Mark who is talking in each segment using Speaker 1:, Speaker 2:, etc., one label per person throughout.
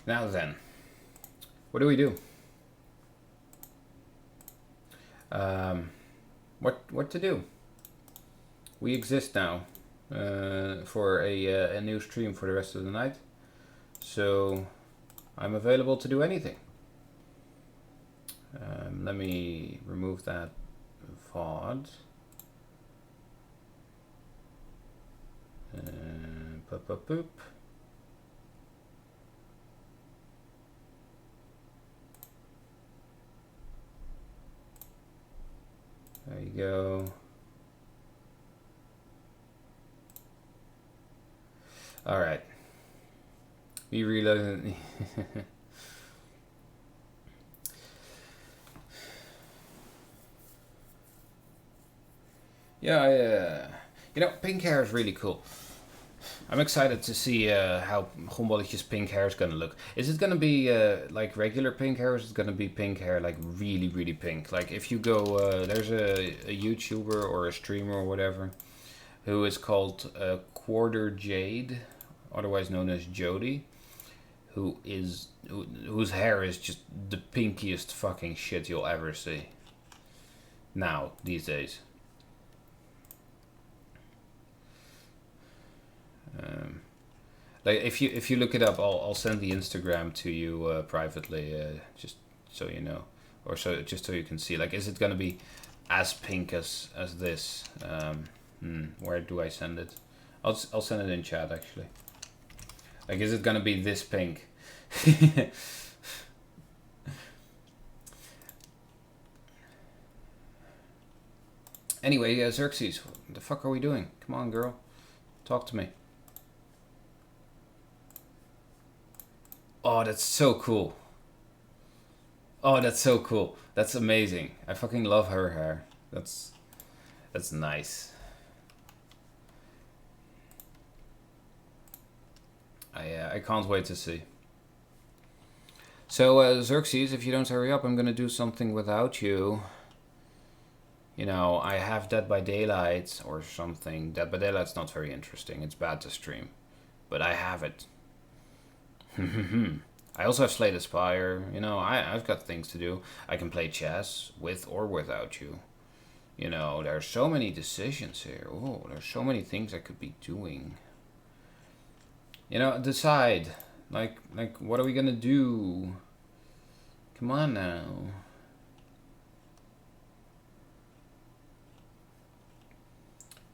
Speaker 1: Now then, what do we do? What to do? We exist now for a new stream for the rest of the night, so I'm available to do anything. Let me remove that VOD. Boop. There you go. All right. We reload. Yeah, you know, pink hair is really cool. I'm excited to see how Gombolletje's pink hair is gonna look. Is it gonna be like regular pink hair, or is it gonna be pink hair like really, really pink? Like if you go, there's a YouTuber or a streamer or whatever who is called Quarter Jade, otherwise known as Jody, whose hair is just the pinkiest fucking shit you'll ever see. Now these days. Like if you look it up, I'll send the Instagram to you privately, just so you know, or just so you can see. Like, is it gonna be as pink as this? Where do I send it? I'll send it in chat actually. Like, is it gonna be this pink? Anyway, Xerxes, what the fuck are we doing? Come on, girl, talk to me. Oh, that's so cool. Oh, that's so cool. That's amazing. I fucking love her hair. That's nice. I can't wait to see. So, Xerxes, if you don't hurry up, I'm gonna do something without you. You know, I have Dead by Daylight or something. Dead by Daylight's not very interesting. It's bad to stream. But I have it. I also have Slay the Spire. You know, I've got things to do. I can play chess with or without you. You know, there are so many decisions here. Oh, there's so many things I could be doing. You know, decide. Like, what are we gonna do? Come on now.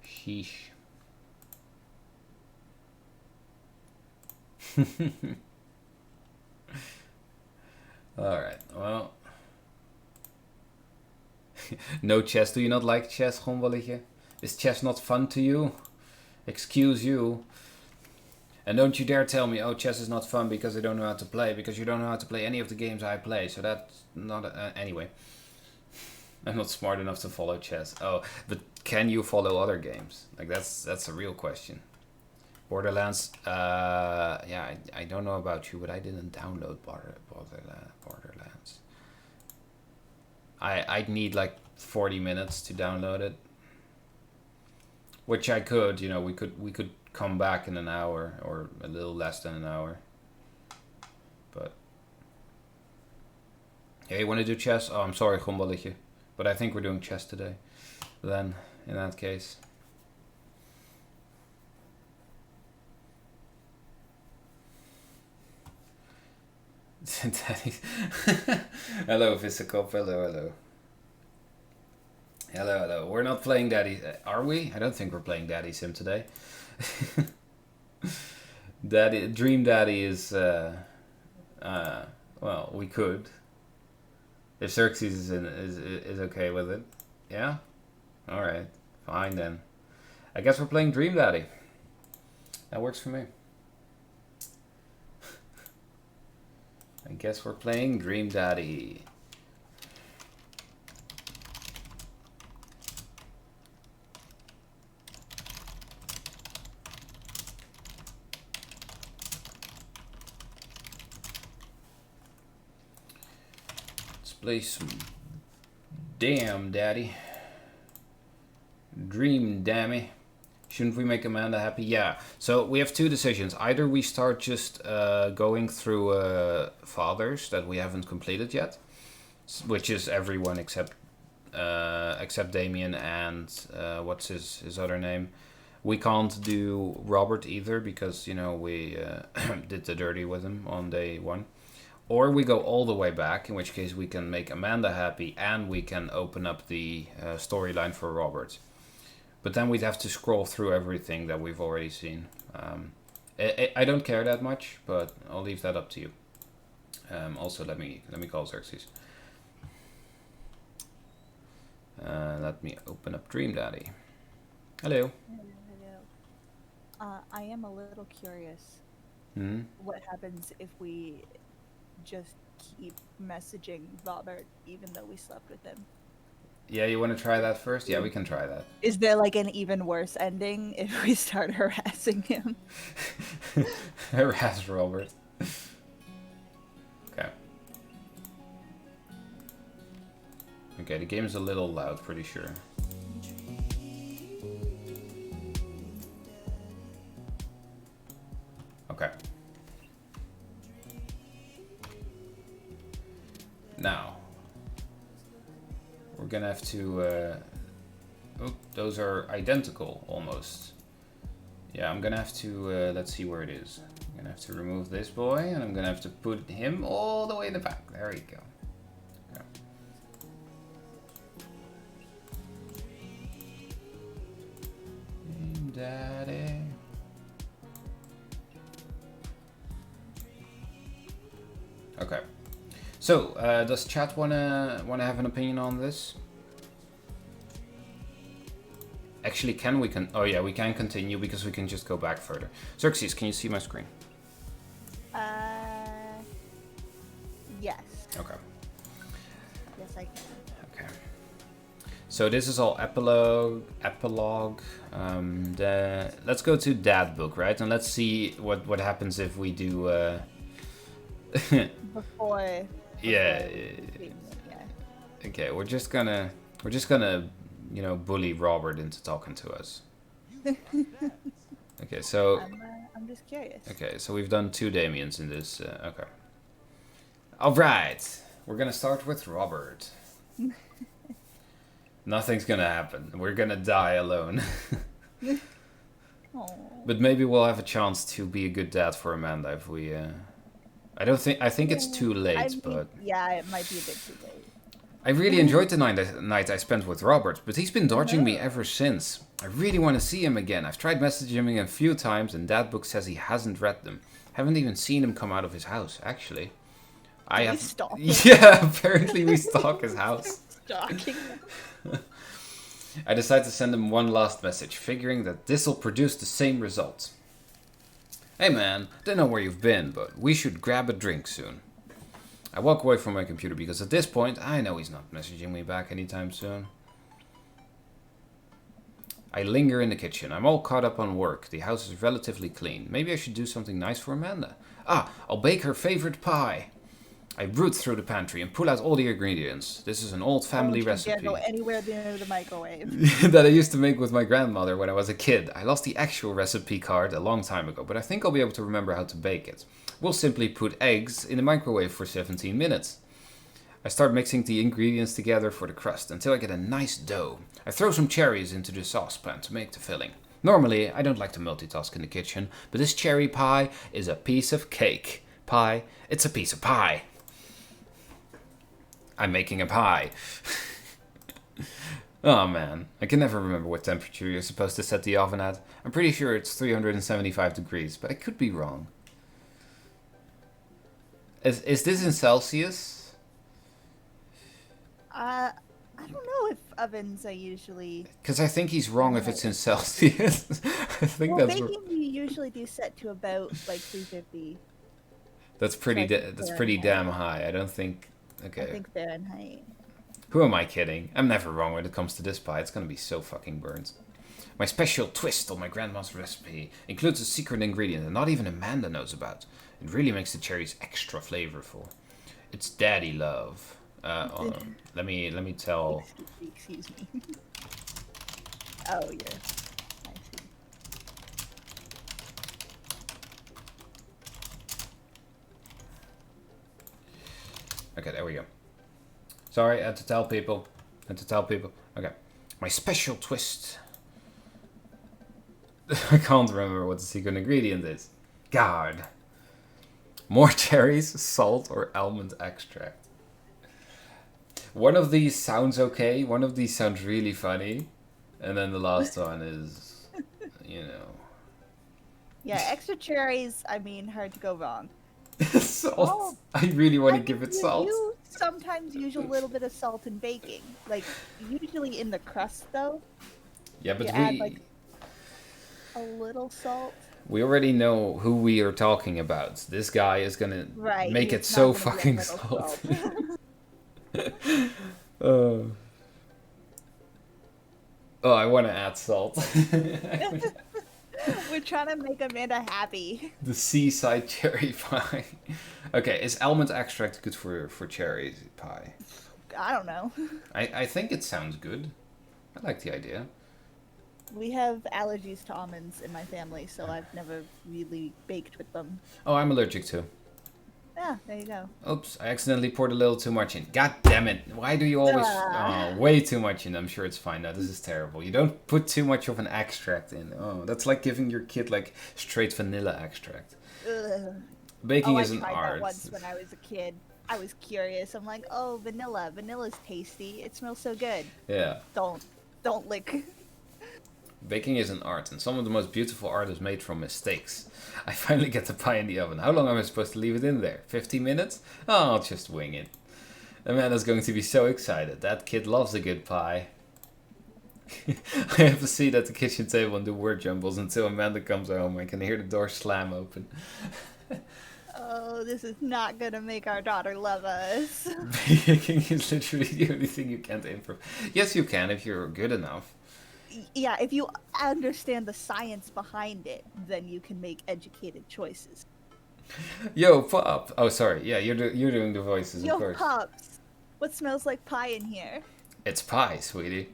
Speaker 1: Sheesh. Alright, well. No chess. Do you not like chess, Gombolletje? Is chess not fun to you? Excuse you. And don't you dare tell me, oh, chess is not fun because I don't know how to play, because you don't know how to play any of the games I play, so that's not... anyway. I'm not smart enough to follow chess. Oh, but can you follow other games? Like, that's a real question. Borderlands, yeah, I don't know about you, but I didn't download Borderlands. I'd need like 40 minutes to download it. Which I could, you know, we could come back in an hour, or a little less than an hour. But yeah, you want to do chess? Oh, I'm sorry, Gombolletje, but I think we're doing chess today. Then, in that case. Hello, Visicop. Hello. Hello. We're not playing Daddy. Are we? I don't think we're playing Daddy Sim today. Dream Daddy is. Well, we could. If Xerxes is okay with it, yeah. All right, fine then. I guess we're playing Dream Daddy. That works for me. I guess we're playing Dream Daddy. Let's play some Damn Daddy. Dream Dammy. Shouldn't we make Amanda happy? Yeah. So we have two decisions. Either we start just going through fathers that we haven't completed yet, which is everyone except Damien and what's his other name. We can't do Robert either because, you know, we did the dirty with him on day 1. Or we go all the way back, in which case we can make Amanda happy and we can open up the storyline for Robert. But then we'd have to scroll through everything that we've already seen. I don't care that much, but I'll leave that up to you. Also, let me call Xerxes. Let me open up Dream Daddy. Hello.
Speaker 2: I am a little curious. What happens if we just keep messaging Robert even though we slept with him?
Speaker 1: Yeah, you want to try that first? Yeah, we can try that.
Speaker 2: Is there like an even worse ending if we start harassing him?
Speaker 1: Harass Robert. Okay. Okay, the game is a little loud, pretty sure. Okay. Now, we're gonna have to... oh, those are identical, almost. Yeah, I'm gonna have to... let's see where it is. I'm gonna have to remove this boy, and I'm gonna have to put him all the way in the back. There you go. Okay. Daddy. Okay. So, does chat wanna have an opinion on this? Actually, oh yeah, we can continue because we can just go back further. Xerxes, can you see my screen?
Speaker 2: Yes.
Speaker 1: Okay.
Speaker 2: Yes, I can.
Speaker 1: Okay. So this is all epilogue. Let's go to Dad book, right? And let's see what happens if we do.
Speaker 2: Before.
Speaker 1: Yeah. Okay, we're just gonna, you know, bully Robert into talking to us. Okay, so.
Speaker 2: I'm just curious.
Speaker 1: Okay, so we've done 2 Damiens in this. Okay. All right, we're gonna start with Robert. Nothing's gonna happen. We're gonna die alone. But maybe we'll have a chance to be a good dad for Amanda if we. I think it's too late, but...
Speaker 2: Yeah, it might be a bit too late.
Speaker 1: I really enjoyed the night I spent with Robert, but he's been dodging me ever since. I really want to see him again. I've tried messaging him a few times, and Dad Book says he hasn't read them. Haven't even seen him come out of his house, actually.
Speaker 2: We stalk him.
Speaker 1: Yeah, apparently we stalk his house.
Speaker 2: Stalking.
Speaker 1: I decided to send him one last message, figuring that this'll produce the same result. Hey man, don't know where you've been, but we should grab a drink soon. I walk away from my computer because at this point, I know he's not messaging me back anytime soon. I linger in the kitchen. I'm all caught up on work. The house is relatively clean. Maybe I should do something nice for Amanda. I'll bake her favorite pie. I root through the pantry and pull out all the ingredients. This is an old family recipe.
Speaker 2: Can't go anywhere near the microwave.
Speaker 1: That I used to make with my grandmother when I was a kid. I lost the actual recipe card a long time ago, but I think I'll be able to remember how to bake it. We'll simply put eggs in the microwave for 17 minutes. I start mixing the ingredients together for the crust until I get a nice dough. I throw some cherries into the saucepan to make the filling. Normally, I don't like to multitask in the kitchen, but this cherry pie is a piece of cake. Pie, it's a piece of pie. I'm making a pie. Oh man, I can never remember what temperature you're supposed to set the oven at. I'm pretty sure it's 375 degrees, but I could be wrong. Is this in Celsius?
Speaker 2: I don't know if ovens are usually...
Speaker 1: Because I think he's wrong if it's in Celsius. I think
Speaker 2: well, baking you usually do set to about like 350.
Speaker 1: That's pretty damn high. I don't think... Okay.
Speaker 2: I think Fahrenheit.
Speaker 1: Who am I kidding? I'm never wrong when it comes to this pie. It's gonna be so fucking burnt. My special twist on my grandma's recipe includes a secret ingredient that not even Amanda knows about. It really makes the cherries extra flavorful. It's daddy love. Let me tell.
Speaker 2: Excuse me. Oh, yeah. I see.
Speaker 1: Okay, there we go. Sorry, I had to tell people. Okay. My special twist. I can't remember what the secret ingredient is. God. More cherries, salt, or almond extract. One of these sounds okay. One of these sounds really funny. And then the last one is, you know.
Speaker 2: Yeah, extra cherries, I mean, hard to go wrong.
Speaker 1: Salt.
Speaker 2: Oh,
Speaker 1: I really want
Speaker 2: I
Speaker 1: to give
Speaker 2: mean,
Speaker 1: it salt.
Speaker 2: you sometimes use a little bit of salt in baking. Like, usually in the crust, though.
Speaker 1: Yeah, but
Speaker 2: You add, like, a little salt.
Speaker 1: we already know who we are talking about. This guy is gonna make it
Speaker 2: it's
Speaker 1: so
Speaker 2: not gonna be a
Speaker 1: fucking
Speaker 2: little
Speaker 1: salty.
Speaker 2: salt.
Speaker 1: Oh, I want to add salt.
Speaker 2: We're trying to make Amanda happy.
Speaker 1: The seaside cherry pie. Okay, is almond extract good for cherry pie?
Speaker 2: I don't know.
Speaker 1: I think it sounds good. I like the idea.
Speaker 2: We have allergies to almonds in my family, so I've never really baked with them.
Speaker 1: Oh, I'm allergic too.
Speaker 2: Yeah, there you go.
Speaker 1: Oops, I accidentally poured a little too much in. God damn it. Why do you always... Oh, way too much in. I'm sure it's fine now. This is terrible. You don't put too much of an extract in. Oh, that's like giving your kid like straight vanilla extract.
Speaker 2: Ugh.
Speaker 1: Baking
Speaker 2: I
Speaker 1: is an
Speaker 2: tried
Speaker 1: art.
Speaker 2: that once when I was a kid. I was curious. I'm like, oh, vanilla. Vanilla's tasty. It smells so good.
Speaker 1: Yeah.
Speaker 2: Don't lick.
Speaker 1: Baking is an art, and some of the most beautiful art is made from mistakes. I finally get the pie in the oven. How long am I supposed to leave it in there? 15 minutes? Oh, I'll just wing it. Amanda's going to be so excited. That kid loves a good pie. I have a seat at the kitchen table and do word jumbles until Amanda comes home. I can hear the door slam open.
Speaker 2: Oh, this is not gonna make our daughter love us.
Speaker 1: Baking is literally the only thing you can't improve. Yes, you can if you're good enough.
Speaker 2: Yeah, if you understand the science behind it, then you can make educated choices.
Speaker 1: Yo, Pop! Oh, sorry. Yeah, you're doing the voices,
Speaker 2: Yo,
Speaker 1: of course.
Speaker 2: Pops! What smells like pie in here?
Speaker 1: It's pie, sweetie.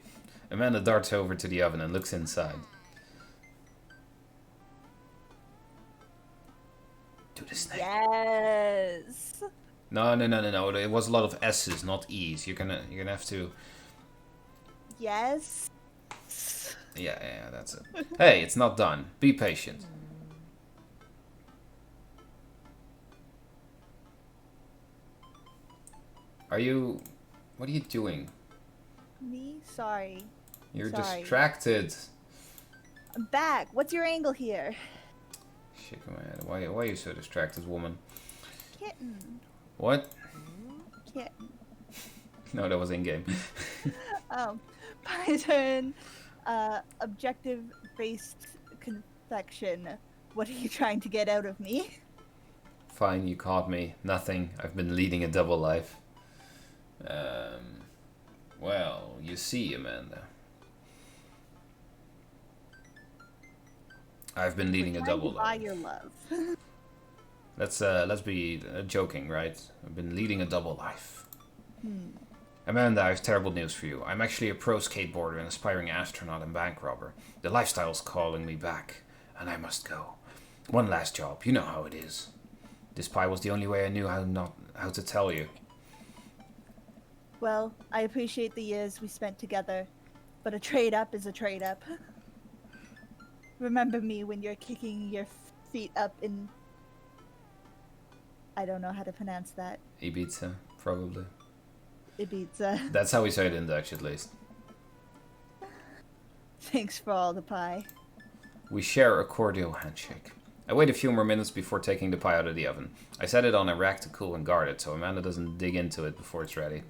Speaker 1: Amanda darts over to the oven and looks inside. Do the snake.
Speaker 2: Yes!
Speaker 1: No. It was a lot of S's, not E's. You're gonna have to...
Speaker 2: Yes?
Speaker 1: Yeah, that's it. Hey, it's not done. Be patient. What are you doing?
Speaker 2: Me? Sorry.
Speaker 1: You're
Speaker 2: Sorry.
Speaker 1: distracted.
Speaker 2: I'm back. What's your angle here?
Speaker 1: Shit, man. Why are you so distracted, woman?
Speaker 2: Kitten.
Speaker 1: What?
Speaker 2: Kitten.
Speaker 1: No, that was in-game.
Speaker 2: My turn. Objective-based confection. What are you trying to get out of me?
Speaker 1: Fine, you caught me. Nothing. I've been leading a double life. Well, you see, Amanda. I've been leading a double life.
Speaker 2: Buy your love.
Speaker 1: Let's be joking, right? I've been leading a double life. Amanda, I have terrible news for you. I'm actually a pro skateboarder, an aspiring astronaut, and bank robber. The lifestyle's calling me back, and I must go. One last job. You know how it is. This pie was the only way I knew how to tell you.
Speaker 2: Well, I appreciate the years we spent together, but a trade-up is a trade-up. Remember me when you're kicking your feet up in... I don't know how to pronounce that.
Speaker 1: Ibiza, probably.
Speaker 2: Ibiza.
Speaker 1: That's how we say it in Dutch, at least.
Speaker 2: Thanks for all the pie.
Speaker 1: We share a cordial handshake. I wait a few more minutes before taking the pie out of the oven. I set it on a rack to cool and guard it, so Amanda doesn't dig into it before it's ready.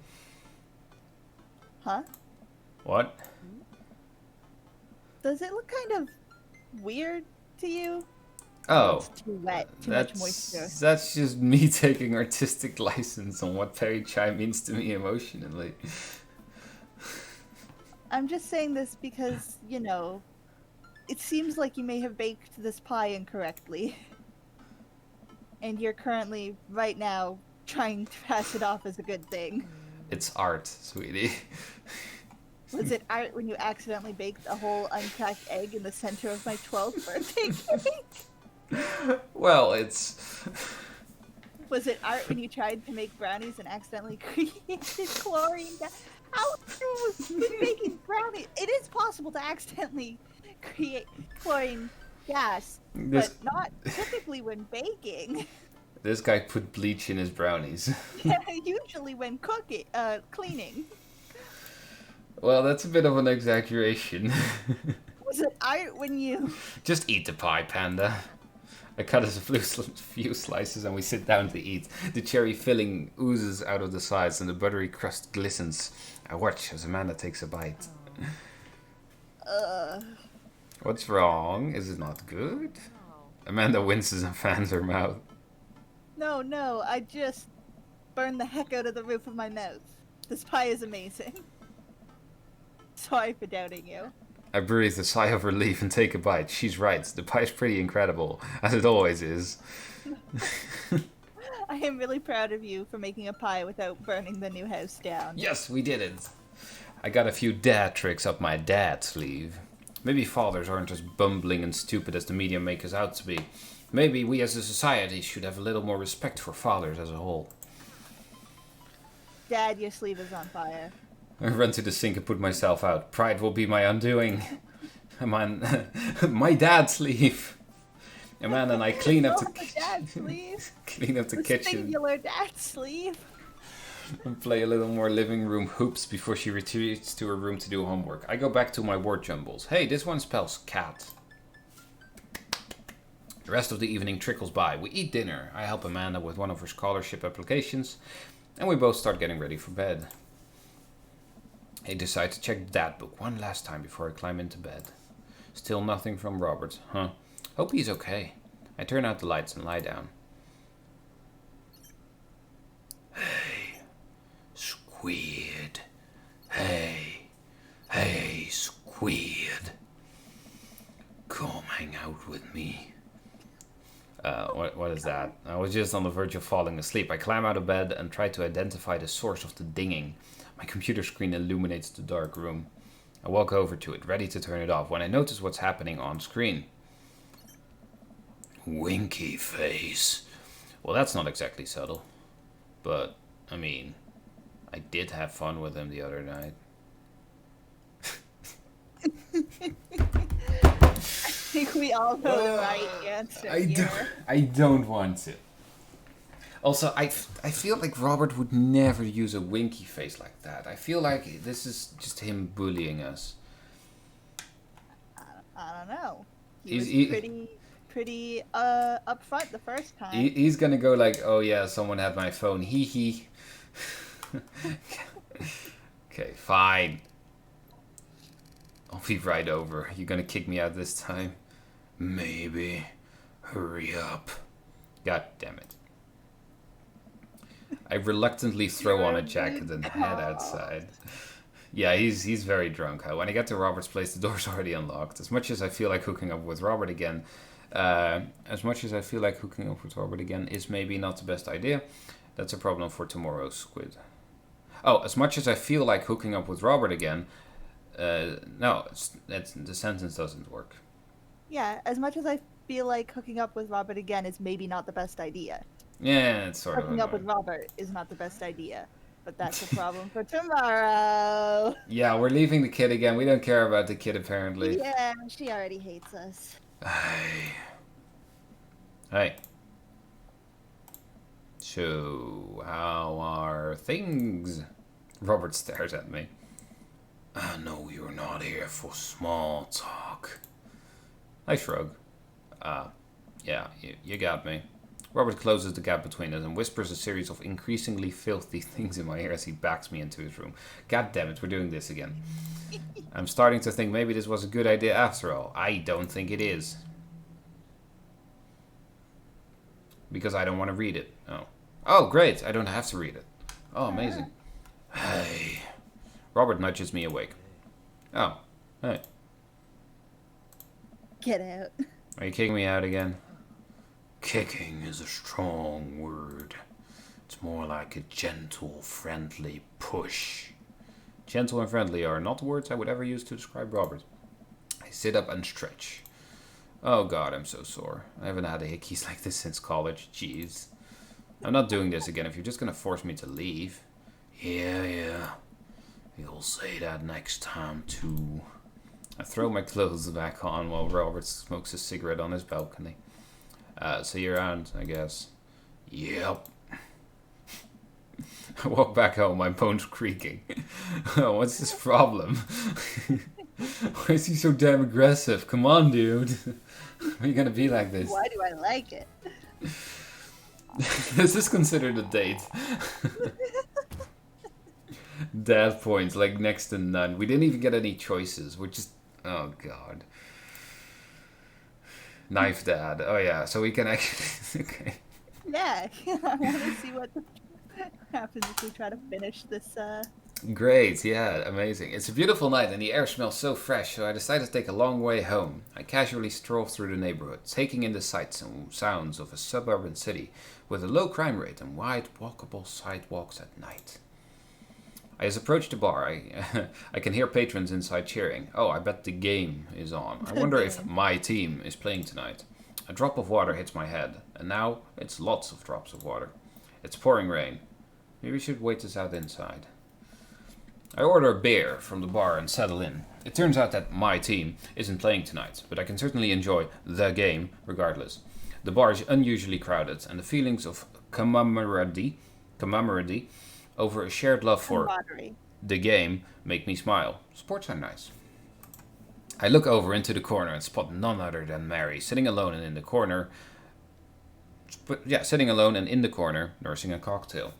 Speaker 2: Huh?
Speaker 1: What?
Speaker 2: Does it look kind of weird to you?
Speaker 1: Oh.
Speaker 2: It's too wet, too much moisture.
Speaker 1: That's just me taking artistic license on what Peri Chai means to me emotionally.
Speaker 2: I'm just saying this because, you know, it seems like you may have baked this pie incorrectly. And you're currently, right now, trying to pass it off as a good thing.
Speaker 1: It's art, sweetie.
Speaker 2: Was it art when you accidentally baked a whole uncracked egg in the center of my 12th birthday cake?
Speaker 1: Well, it's...
Speaker 2: Was it art when you tried to make brownies and accidentally created chlorine gas? How when making brownies? It is possible to accidentally create chlorine gas,
Speaker 1: This
Speaker 2: but not typically when baking.
Speaker 1: this guy put bleach in his brownies.
Speaker 2: Usually when cooking, cleaning.
Speaker 1: Well, that's a bit of an exaggeration.
Speaker 2: Was it art when you?
Speaker 1: Just eat the pie, Panda. I cut us a few slices and we sit down to eat. The cherry filling oozes out of the sides and the buttery crust glistens. I watch as Amanda takes a bite. What's wrong? Is it not good? Amanda winces and fans her mouth.
Speaker 2: No, I just burned the heck out of the roof of my mouth. This pie is amazing. Sorry for doubting you.
Speaker 1: I breathe a sigh of relief and take a bite. She's right. The pie's pretty incredible, as it always is.
Speaker 2: I am really proud of you for making a pie without burning the new house down.
Speaker 1: Yes, we did it. I got a few dad tricks up my dad sleeve. Maybe fathers aren't as bumbling and stupid as the media make us out to be. Maybe we as a society should have a little more respect for fathers as a whole.
Speaker 2: Dad, your sleeve is on fire.
Speaker 1: I run to the sink and put myself out. Pride will be my undoing. Man, my dad's sleeve. Amanda and I clean up the
Speaker 2: dad sleeve.
Speaker 1: clean up the
Speaker 2: The
Speaker 1: kitchen
Speaker 2: singular dad sleeve.
Speaker 1: and play a little more living room hoops before she retreats to her room to do homework. I go back to my word jumbles. Hey, this one spells cat. The rest of the evening trickles by. We eat dinner. I help Amanda with one of her scholarship applications, and we both start getting ready for bed. I decide to check the dad book one last time before I climb into bed. Still nothing from Robert, huh? Hope he's okay. I turn out the lights and lie down. Hey, squid. Hey, squid. Come hang out with me. What is that? I was just on the verge of falling asleep. I climb out of bed and try to identify the source of the dinging. My computer screen illuminates the dark room. I walk over to it, ready to turn it off, when I notice what's happening on screen. Winky face. Well, that's not exactly subtle. But, I mean, I did have fun with him the other night.
Speaker 2: I think we all know the right answer here.
Speaker 1: I don't want to. Also, I feel like Robert would never use a winky face like that. I feel like this is just him bullying us.
Speaker 2: I don't know. He was pretty upfront the first time.
Speaker 1: He's gonna go like, oh yeah, someone had my phone. Hee hee. Okay, fine. I'll be right over. You're gonna kick me out this time? Maybe. Hurry up. God damn it. I reluctantly throw on a jacket and head outside. Yeah, he's very drunk. When I get to Robert's place, the door's already unlocked. As much as I feel like hooking up with Robert again, is maybe not the best idea. That's a problem for tomorrow's squid. Oh, as much as I feel like hooking up with Robert again, no, the sentence doesn't work.
Speaker 2: Yeah, as much as I feel like hooking up with Robert again is maybe not the best idea.
Speaker 1: Yeah, it's sort of
Speaker 2: hooking up with Robert is not the best idea. But that's a problem for tomorrow.
Speaker 1: Yeah, we're leaving the kid again. We don't care about the kid, apparently.
Speaker 2: Yeah, she already hates us.
Speaker 1: Hey. So, how are things? Robert stares at me. I know you're not here for small talk. I shrug. Yeah, you got me. Robert closes the gap between us and whispers a series of increasingly filthy things in my ear as he backs me into his room. God damn it, we're doing this again. I'm starting to think maybe this was a good idea after all. I don't think it is. Because I don't want to read it. Oh, great, I don't have to read it. Oh, amazing. Hey. Robert nudges me awake. Oh, hey.
Speaker 2: Get out.
Speaker 1: Are you kicking me out again? Kicking is a strong word. It's more like a gentle, friendly push. Gentle and friendly are not words I would ever use to describe Robert. I sit up and stretch. Oh god, I'm so sore. I haven't had a hickeys like this since college. Jeez. I'm not doing this again if you're just gonna force me to leave. Yeah. You'll say that next time, too. I throw my clothes back on while Robert smokes a cigarette on his balcony. See you around, I guess. Yep. I walk back home, my bones creaking. Oh, what's this problem? Why is he so damn aggressive? Come on, dude. Are you gonna be like this?
Speaker 2: Why do I like it?
Speaker 1: Is this considered a date? Dad points, like next to none. We didn't even get any choices. We're just... Oh, God. Knife dad. Oh, yeah. So we can actually... Okay.
Speaker 2: Yeah, I want to see what happens if we try to finish this.
Speaker 1: Great, yeah, amazing. It's a beautiful night and the air smells so fresh, so I decided to take a long way home. I casually stroll through the neighborhood, taking in the sights and sounds of a suburban city with a low crime rate and wide walkable sidewalks at night. As I approach the bar, I can hear patrons inside cheering. Oh, I bet the game is on. I wonder if my team is playing tonight. A drop of water hits my head, and now it's lots of drops of water. It's pouring rain. Maybe we should wait this out inside. I order a beer from the bar and settle in. It turns out that my team isn't playing tonight, but I can certainly enjoy the game regardless. The bar is unusually crowded, and the feelings of camaraderie over a shared love for the game make me smile. Sports are nice. I look over into the corner and spot none other than Mary, sitting alone and in the corner, nursing a cocktail.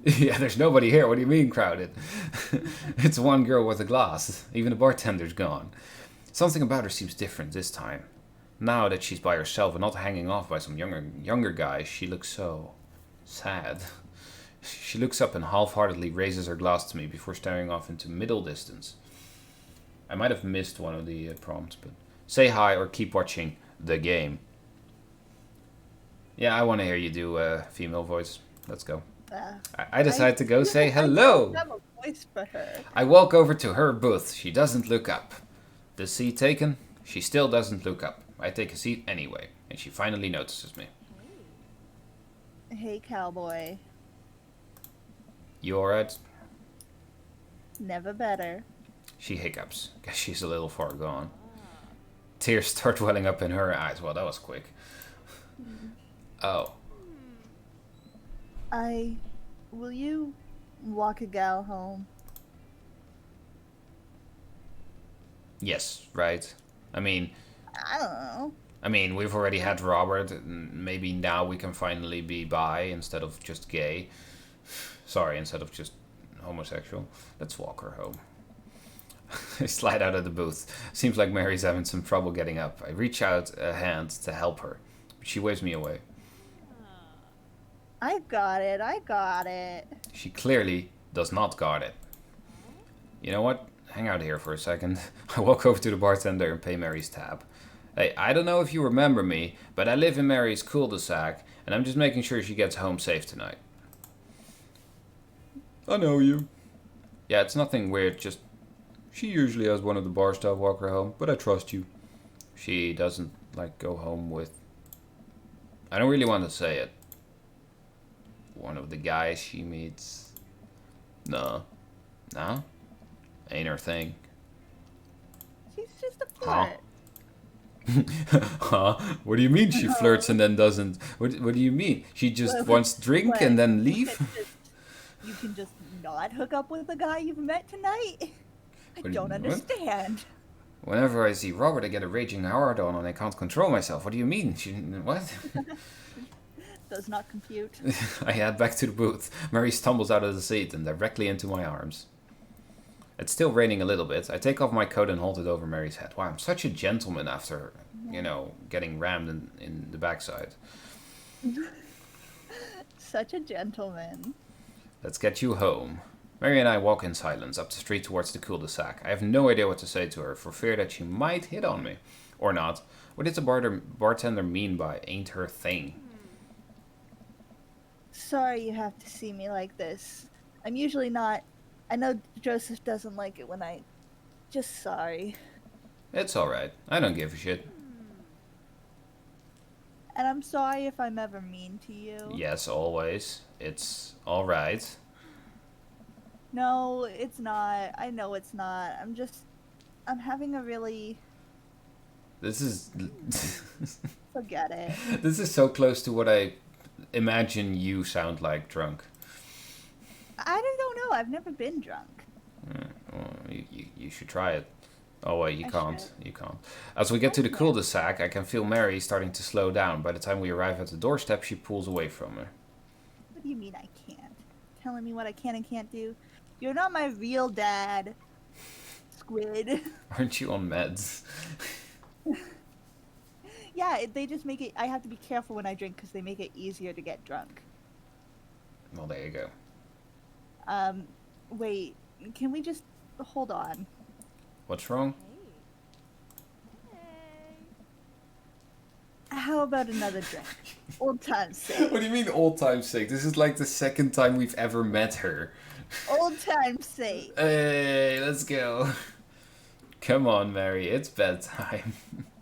Speaker 1: Yeah, there's nobody here. What do you mean crowded? It's one girl with a glass. Even the bartender's gone. Something about her seems different this time. Now that she's by herself and not hanging off by some younger guy, she looks so sad. She looks up and half-heartedly raises her glass to me before staring off into middle distance. I might have missed one of the prompts, but say hi or keep watching the game. Yeah, I want to hear you do a female voice. Let's go. I decide to go say hello.
Speaker 2: I have a voice for her.
Speaker 1: I walk over to her booth. She doesn't look up. The seat taken? She still doesn't look up. I take a seat anyway, and she finally notices me.
Speaker 2: Hey, cowboy.
Speaker 1: You alright?
Speaker 2: Never better.
Speaker 1: She hiccups. Guess she's a little far gone. Tears start welling up in her eyes. Well, that was quick. Oh.
Speaker 2: Will you walk a gal home?
Speaker 1: Yes, right? I mean,
Speaker 2: I don't know.
Speaker 1: We've already had Robert. And maybe now we can finally be bi instead of just gay. Sorry, instead of just homosexual. Let's walk her home. I slide out of the booth. Seems like Mary's having some trouble getting up. I reach out a hand to help her, but she waves me away.
Speaker 2: I got it.
Speaker 1: She clearly does not got it. You know what? Hang out here for a second. I walk over to the bartender and pay Mary's tab. Hey, I don't know if you remember me, but I live in Mary's cul-de-sac, and I'm just making sure she gets home safe tonight. I know you. Yeah, it's nothing weird, just... She usually has one of the bar staff walk her home, but I trust you. She doesn't, go home with... I don't really want to say it. One of the guys she meets. No? Ain't her thing.
Speaker 2: She's just a flirt.
Speaker 1: Huh? What do you mean she flirts and then doesn't? What do you mean? She just wants drink and then leave?
Speaker 2: You can just not hook up with the guy you've met tonight? I don't understand.
Speaker 1: Whenever I see Robert, I get a raging hard on and I can't control myself. What do you mean? What?
Speaker 2: Does not compute.
Speaker 1: I head back to the booth. Mary stumbles out of the seat and directly into my arms. It's still raining a little bit. I take off my coat and hold it over Mary's head. Wow, I'm such a gentleman after, getting rammed in the backside.
Speaker 2: Such a gentleman.
Speaker 1: Let's get you home. Mary and I walk in silence up the street towards the cul-de-sac. I have no idea what to say to her for fear that she might hit on me. Or not. What did the bartender mean by ain't her thing?
Speaker 2: Sorry you have to see me like this. I'm usually not... I know Joseph doesn't like it when I... Just sorry.
Speaker 1: It's alright. I don't give a shit.
Speaker 2: And I'm sorry if I'm ever mean to you.
Speaker 1: Yes, always. It's alright.
Speaker 2: No, it's not. I know it's not. I'm having a really...
Speaker 1: This is...
Speaker 2: Forget it.
Speaker 1: This is so close to what I imagine you sound like drunk.
Speaker 2: I don't know. I've never been drunk.
Speaker 1: Well, you should try it. Oh wait, you
Speaker 2: I
Speaker 1: can't.
Speaker 2: should.
Speaker 1: You can't. As we get to the
Speaker 2: Okay.
Speaker 1: cul-de-sac, I can feel Mary starting to slow down. By the time we arrive at the doorstep, she pulls away from her.
Speaker 2: What do you mean I can't? Telling me what I can and can't do? You're not my real dad, Squid.
Speaker 1: Aren't you on meds?
Speaker 2: Yeah, they just make it... I have to be careful when I drink because they make it easier to get drunk.
Speaker 1: Well, there you go.
Speaker 2: Wait. Can we just... Hold on.
Speaker 1: What's wrong?
Speaker 2: How about another drink? Old time's sake.
Speaker 1: What do you mean old time's sake? This is like the second time we've ever met her.
Speaker 2: Old time's sake.
Speaker 1: Hey, let's go. Come on, Mary, it's bedtime.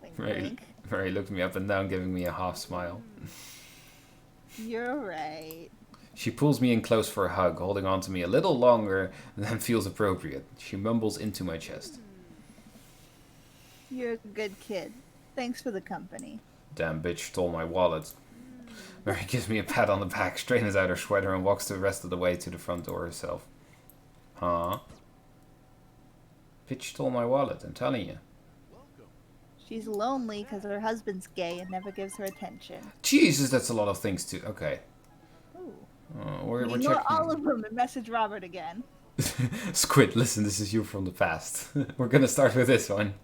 Speaker 2: Wink,
Speaker 1: Mary,
Speaker 2: wink.
Speaker 1: Mary looked me up and down, giving me a half smile.
Speaker 2: You're right.
Speaker 1: She pulls me in close for a hug, holding on to me a little longer than feels appropriate. She mumbles into my chest.
Speaker 2: You're a good kid. Thanks for the company.
Speaker 1: Damn bitch stole my wallet. Mary gives me a pat on the back, straightens out her sweater, and walks the rest of the way to the front door herself. Huh? Bitch stole my wallet, I'm telling you.
Speaker 2: She's lonely because her husband's gay and never gives her attention.
Speaker 1: Jesus, that's a lot of things to... Okay.
Speaker 2: Ooh.
Speaker 1: We're
Speaker 2: Ignore
Speaker 1: checking...
Speaker 2: all of them and message Robert again.
Speaker 1: Squid, listen, this is you from the past. We're gonna start with this one.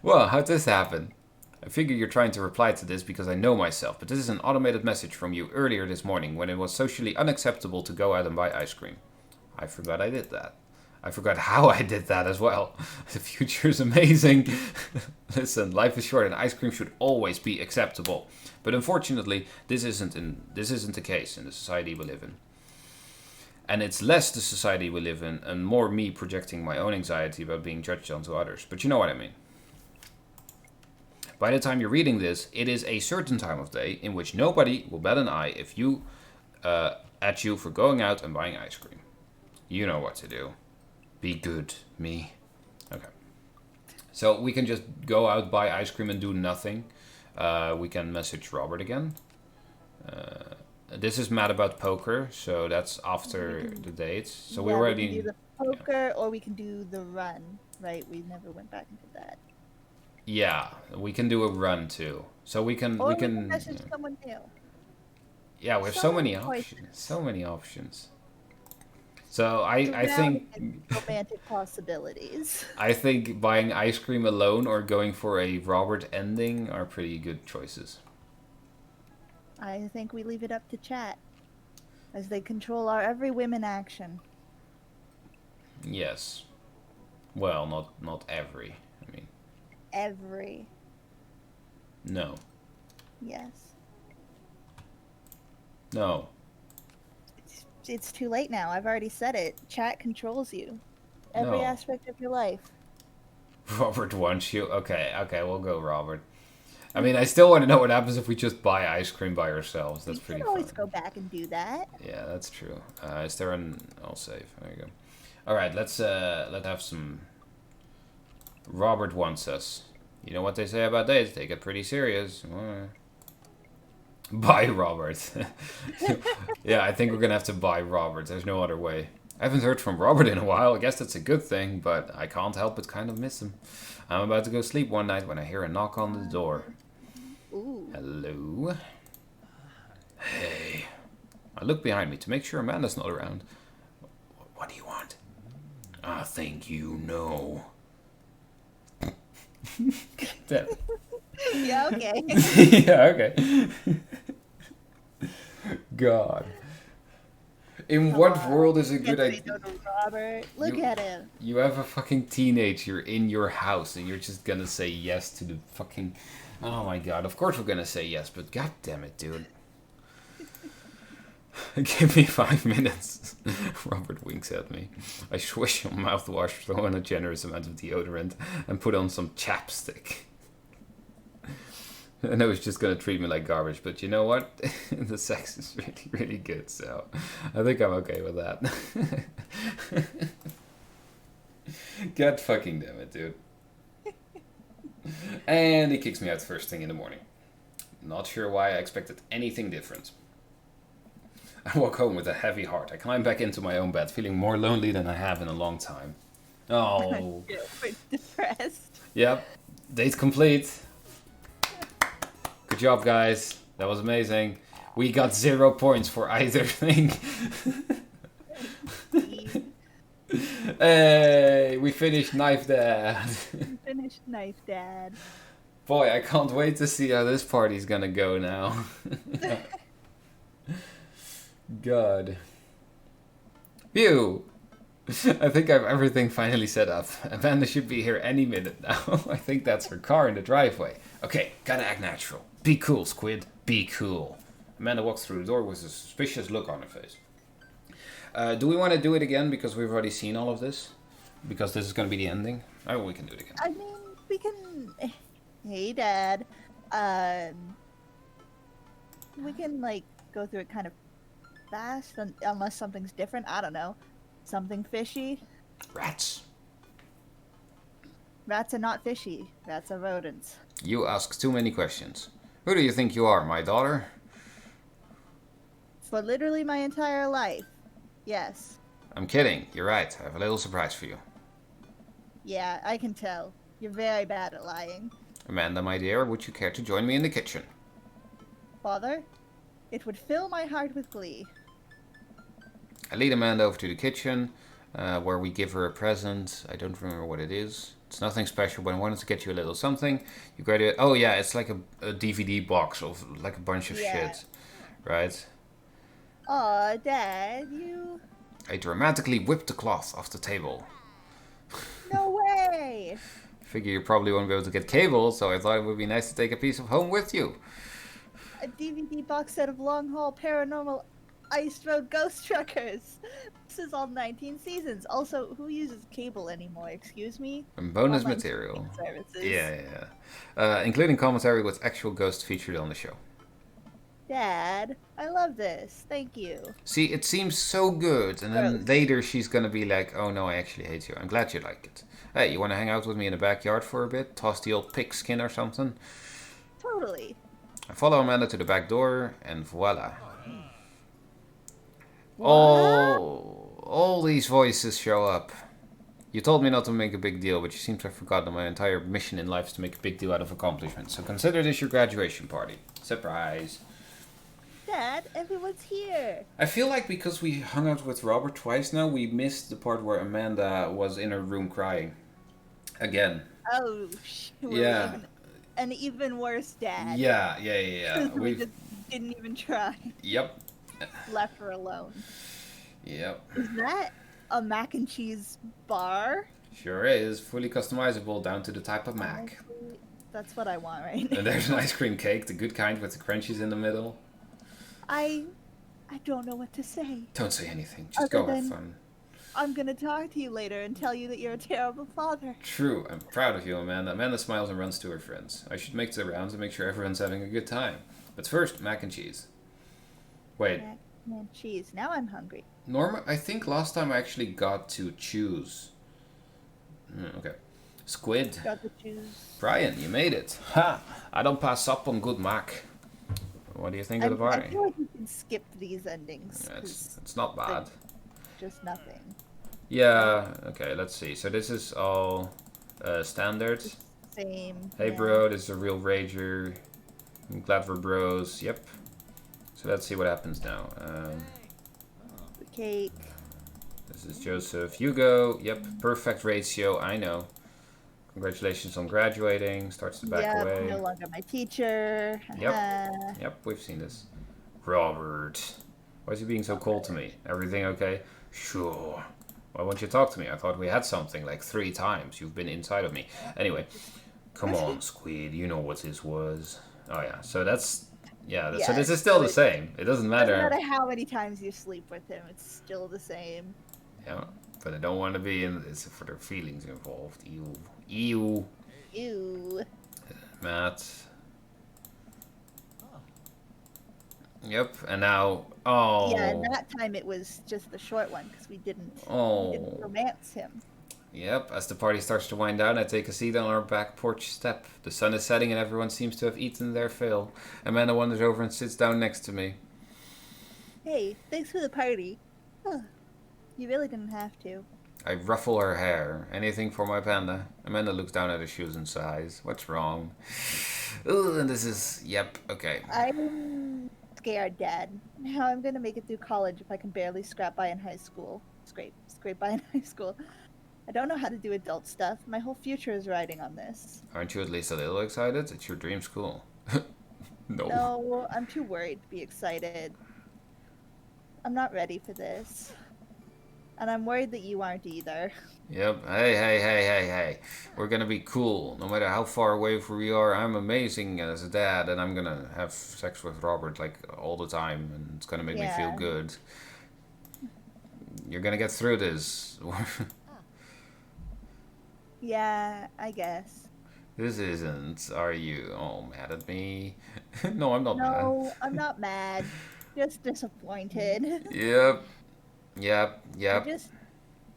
Speaker 1: Well, how'd this happen? I figure you're trying to reply to this because I know myself, but this is an automated message from you earlier this morning when it was socially unacceptable to go out and buy ice cream. I forgot I did that. I forgot how I did that as well. The future is amazing. Listen, life is short and ice cream should always be acceptable. But unfortunately, this isn't the case in the society we live in. And it's less the society we live in and more me projecting my own anxiety about being judged onto others. But you know what I mean. By the time you're reading this, it is a certain time of day in which nobody will bat an eye if you at you for going out and buying ice cream. You know what to do. Be good, me. Okay. So we can just go out, buy ice cream and do nothing. We can message Robert again. This is mad about poker, so that's after the date. So we already...
Speaker 2: We can do the poker or we can do the run, right? We never went back into that.
Speaker 1: Yeah, we can do a run too. So we can...
Speaker 2: Or
Speaker 1: we can
Speaker 2: message someone new.
Speaker 1: Yeah, we have
Speaker 2: So
Speaker 1: so many
Speaker 2: many
Speaker 1: options. So many options. So I think
Speaker 2: romantic possibilities.
Speaker 1: I think buying ice cream alone or going for a Robert ending are pretty good choices.
Speaker 2: I think we leave it up to chat, as they control our every women action.
Speaker 1: Yes. Well, not every. I mean,
Speaker 2: Every.
Speaker 1: no.
Speaker 2: Yes.
Speaker 1: No.
Speaker 2: It's too late now. I've already said it. Chat controls you. Every
Speaker 1: No.
Speaker 2: aspect of your life.
Speaker 1: Robert wants you. Okay, we'll go Robert. I mean, I still want to know what happens if we just buy ice cream by ourselves. That's
Speaker 2: You
Speaker 1: pretty
Speaker 2: can always
Speaker 1: fun.
Speaker 2: go back and do that.
Speaker 1: Yeah, that's true. Is there an... I'll save. There you go. Alright, let's have some... Robert wants us. You know what they say about dates? They get pretty serious. Buy Robert. Yeah, I think we're gonna have to buy Robert. There's no other way. I haven't heard from Robert in a while. I guess that's a good thing, but I can't help but kind of miss him. I'm about to go sleep one night when I hear a knock on the door.
Speaker 2: Ooh.
Speaker 1: Hello? Hey. I look behind me to make sure Amanda's not around. What do you want? I think you know. Damn.
Speaker 2: Yeah, okay.
Speaker 1: Yeah, okay. God. In what world is it good
Speaker 2: Can't say
Speaker 1: idea?
Speaker 2: no to Robert. Look
Speaker 1: You-
Speaker 2: at him.
Speaker 1: You have a fucking teenager in your house and you're just gonna say yes to the fucking... Oh my god, of course we're gonna say yes, but god damn it, dude. Give me 5 minutes. Robert winks at me. I swish on mouthwash, throw in a generous amount of deodorant, and put on some chapstick. I know he's just gonna treat me like garbage, but you know what? The sex is really, really good, so I think I'm okay with that. God fucking damn it, dude. And he kicks me out first thing in the morning. Not sure why I expected anything different. I walk home with a heavy heart. I climb back into my own bed, feeling more lonely than I have in a long time. Oh.
Speaker 2: Quite depressed.
Speaker 1: Yep. Date complete. Good job, guys. That was amazing. We got 0 points for either thing. Hey, we finished Knife Dad.
Speaker 2: Finished Knife Dad.
Speaker 1: Boy, I can't wait to see how this party's gonna go now. God. Phew. I think I have everything finally set up. Amanda should be here any minute now. I think that's her car in the driveway. Okay, gotta act natural. Be cool, Squid. Be cool. Amanda walks through the door with a suspicious look on her face. Do we want to do it again because we've already seen all of this? Because this is going to be the ending? Oh, we can do it again.
Speaker 2: I mean, we can... Hey, Dad. We can, like, go through it kind of fast, unless something's different. I don't know. Something fishy?
Speaker 1: Rats.
Speaker 2: Rats are not fishy. Rats are rodents.
Speaker 1: You ask too many questions. Who do you think you are, my daughter?
Speaker 2: For literally my entire life. Yes.
Speaker 1: I'm kidding. You're right. I have a little surprise for you.
Speaker 2: Yeah, I can tell. You're very bad at lying.
Speaker 1: Amanda, my dear, would you care to join me in the kitchen?
Speaker 2: Father, it would fill my heart with glee.
Speaker 1: I lead Amanda over to the kitchen, where we give her a present. I don't remember what it is. It's nothing special, but I wanted to get you a little something. You graduate. Oh yeah, it's like a DVD box of like a bunch of shit, right?
Speaker 2: Aw, Dad, you...
Speaker 1: I dramatically whipped the cloth off the table.
Speaker 2: No way!
Speaker 1: Figure you probably won't be able to get cable, so I thought it would be nice to take a piece of home with you.
Speaker 2: A DVD box set of long haul paranormal Ice Road Ghost Truckers. This is all 19 seasons. Also, who uses cable anymore? Excuse me?
Speaker 1: And bonus
Speaker 2: Online
Speaker 1: material.
Speaker 2: streaming services.
Speaker 1: Yeah. Including commentary with actual ghosts featured on the show.
Speaker 2: Dad, I love this. Thank you.
Speaker 1: See, it seems so good, and then later she's gonna be like, oh no, I actually hate you. I'm glad you like it. Hey, you wanna hang out with me in the backyard for a bit? Toss the old pigskin or something?
Speaker 2: Totally.
Speaker 1: I follow Amanda to the back door, and voila.
Speaker 2: What?
Speaker 1: All these voices show up. You told me not to make a big deal, but you seem to have forgotten my entire mission in life is to make a big deal out of accomplishments. So consider this your graduation party. Surprise.
Speaker 2: Dad, everyone's here.
Speaker 1: I feel like because we hung out with Robert twice now, we missed the part where Amanda was in her room crying. Again.
Speaker 2: Oh,
Speaker 1: yeah.
Speaker 2: An even worse dad.
Speaker 1: Yeah.
Speaker 2: We just didn't even try.
Speaker 1: Yep.
Speaker 2: Left her alone.
Speaker 1: Yep.
Speaker 2: Is that a mac and cheese bar?
Speaker 1: Sure is. Fully customizable down to the type of mac.
Speaker 2: Honestly, that's what I want right now.
Speaker 1: And there's an ice cream cake, the good kind with the crunchies in the middle.
Speaker 2: I don't know what to say.
Speaker 1: Don't say anything. Just go have fun.
Speaker 2: I'm gonna talk to you later and tell you that you're a terrible father.
Speaker 1: True. I'm proud of you, Amanda. Amanda smiles and runs to her friends. I should make the rounds and make sure everyone's having a good time. But first, mac and cheese. Wait.
Speaker 2: Mac and cheese. Now I'm hungry.
Speaker 1: Norma, I think last time I actually got to choose. Okay. Squid.
Speaker 2: Got to choose.
Speaker 1: Brian, you made it. Ha! I don't pass up on good mac. What do you think of the party?
Speaker 2: I feel like you can skip these endings.
Speaker 1: It's not bad.
Speaker 2: Just nothing.
Speaker 1: Yeah, okay, let's see. So this is all standard.
Speaker 2: Same.
Speaker 1: Hey bro, this is a real rager. I'm glad we're bros. Yep. So let's see what happens now.
Speaker 2: The cake.
Speaker 1: This is Joseph. Hugo. Yep, perfect ratio. I know. Congratulations on graduating. Starts to back away.
Speaker 2: No longer my teacher.
Speaker 1: Yep, we've seen this. Robert. Why is he being so cold to me? Everything okay? Sure. Why won't you talk to me? I thought we had something like 3 times. You've been inside of me. Anyway, come on, Squid. You know what this was. Oh, yeah. So that's... Yeah, so this is still the same. It doesn't matter.
Speaker 2: No matter how many times you sleep with him, it's still the same.
Speaker 1: Yeah, but I don't want to be in this for their feelings involved. Ew.
Speaker 2: Ew.
Speaker 1: Matt. Yep, and now,
Speaker 2: Yeah, and
Speaker 1: oh,
Speaker 2: that time it was just the short one because we didn't
Speaker 1: oh.
Speaker 2: romance him.
Speaker 1: Yep, as the party starts to wind down, I take a seat on our back porch step. The sun is setting and everyone seems to have eaten their fill. Amanda wanders over and sits down next to me.
Speaker 2: Hey, thanks for the party. Huh, you really didn't have to.
Speaker 1: I ruffle her hair. Anything for my panda? Amanda looks down at her shoes and sighs. What's wrong? Ugh, and this is... Yep, okay.
Speaker 2: I'm scared, Dad. How I'm gonna make it through college if I can barely scrape by in high school. Scrape by in high school. I don't know how to do adult stuff. My whole future is riding on this.
Speaker 1: Aren't you at least a little excited? It's your dream school. No.
Speaker 2: No, I'm too worried to be excited. I'm not ready for this. And I'm worried that you aren't either.
Speaker 1: Yep. Hey. We're gonna be cool. No matter how far away we are, I'm amazing as a dad, and I'm gonna have sex with Robert, like, all the time, and it's gonna make me feel
Speaker 2: Yeah.
Speaker 1: good. You're gonna get through this.
Speaker 2: Yeah, I guess.
Speaker 1: This isn't. Are you all mad at me? No, I'm not mad.
Speaker 2: No, I'm not mad. Just disappointed.
Speaker 1: Yep.
Speaker 2: I just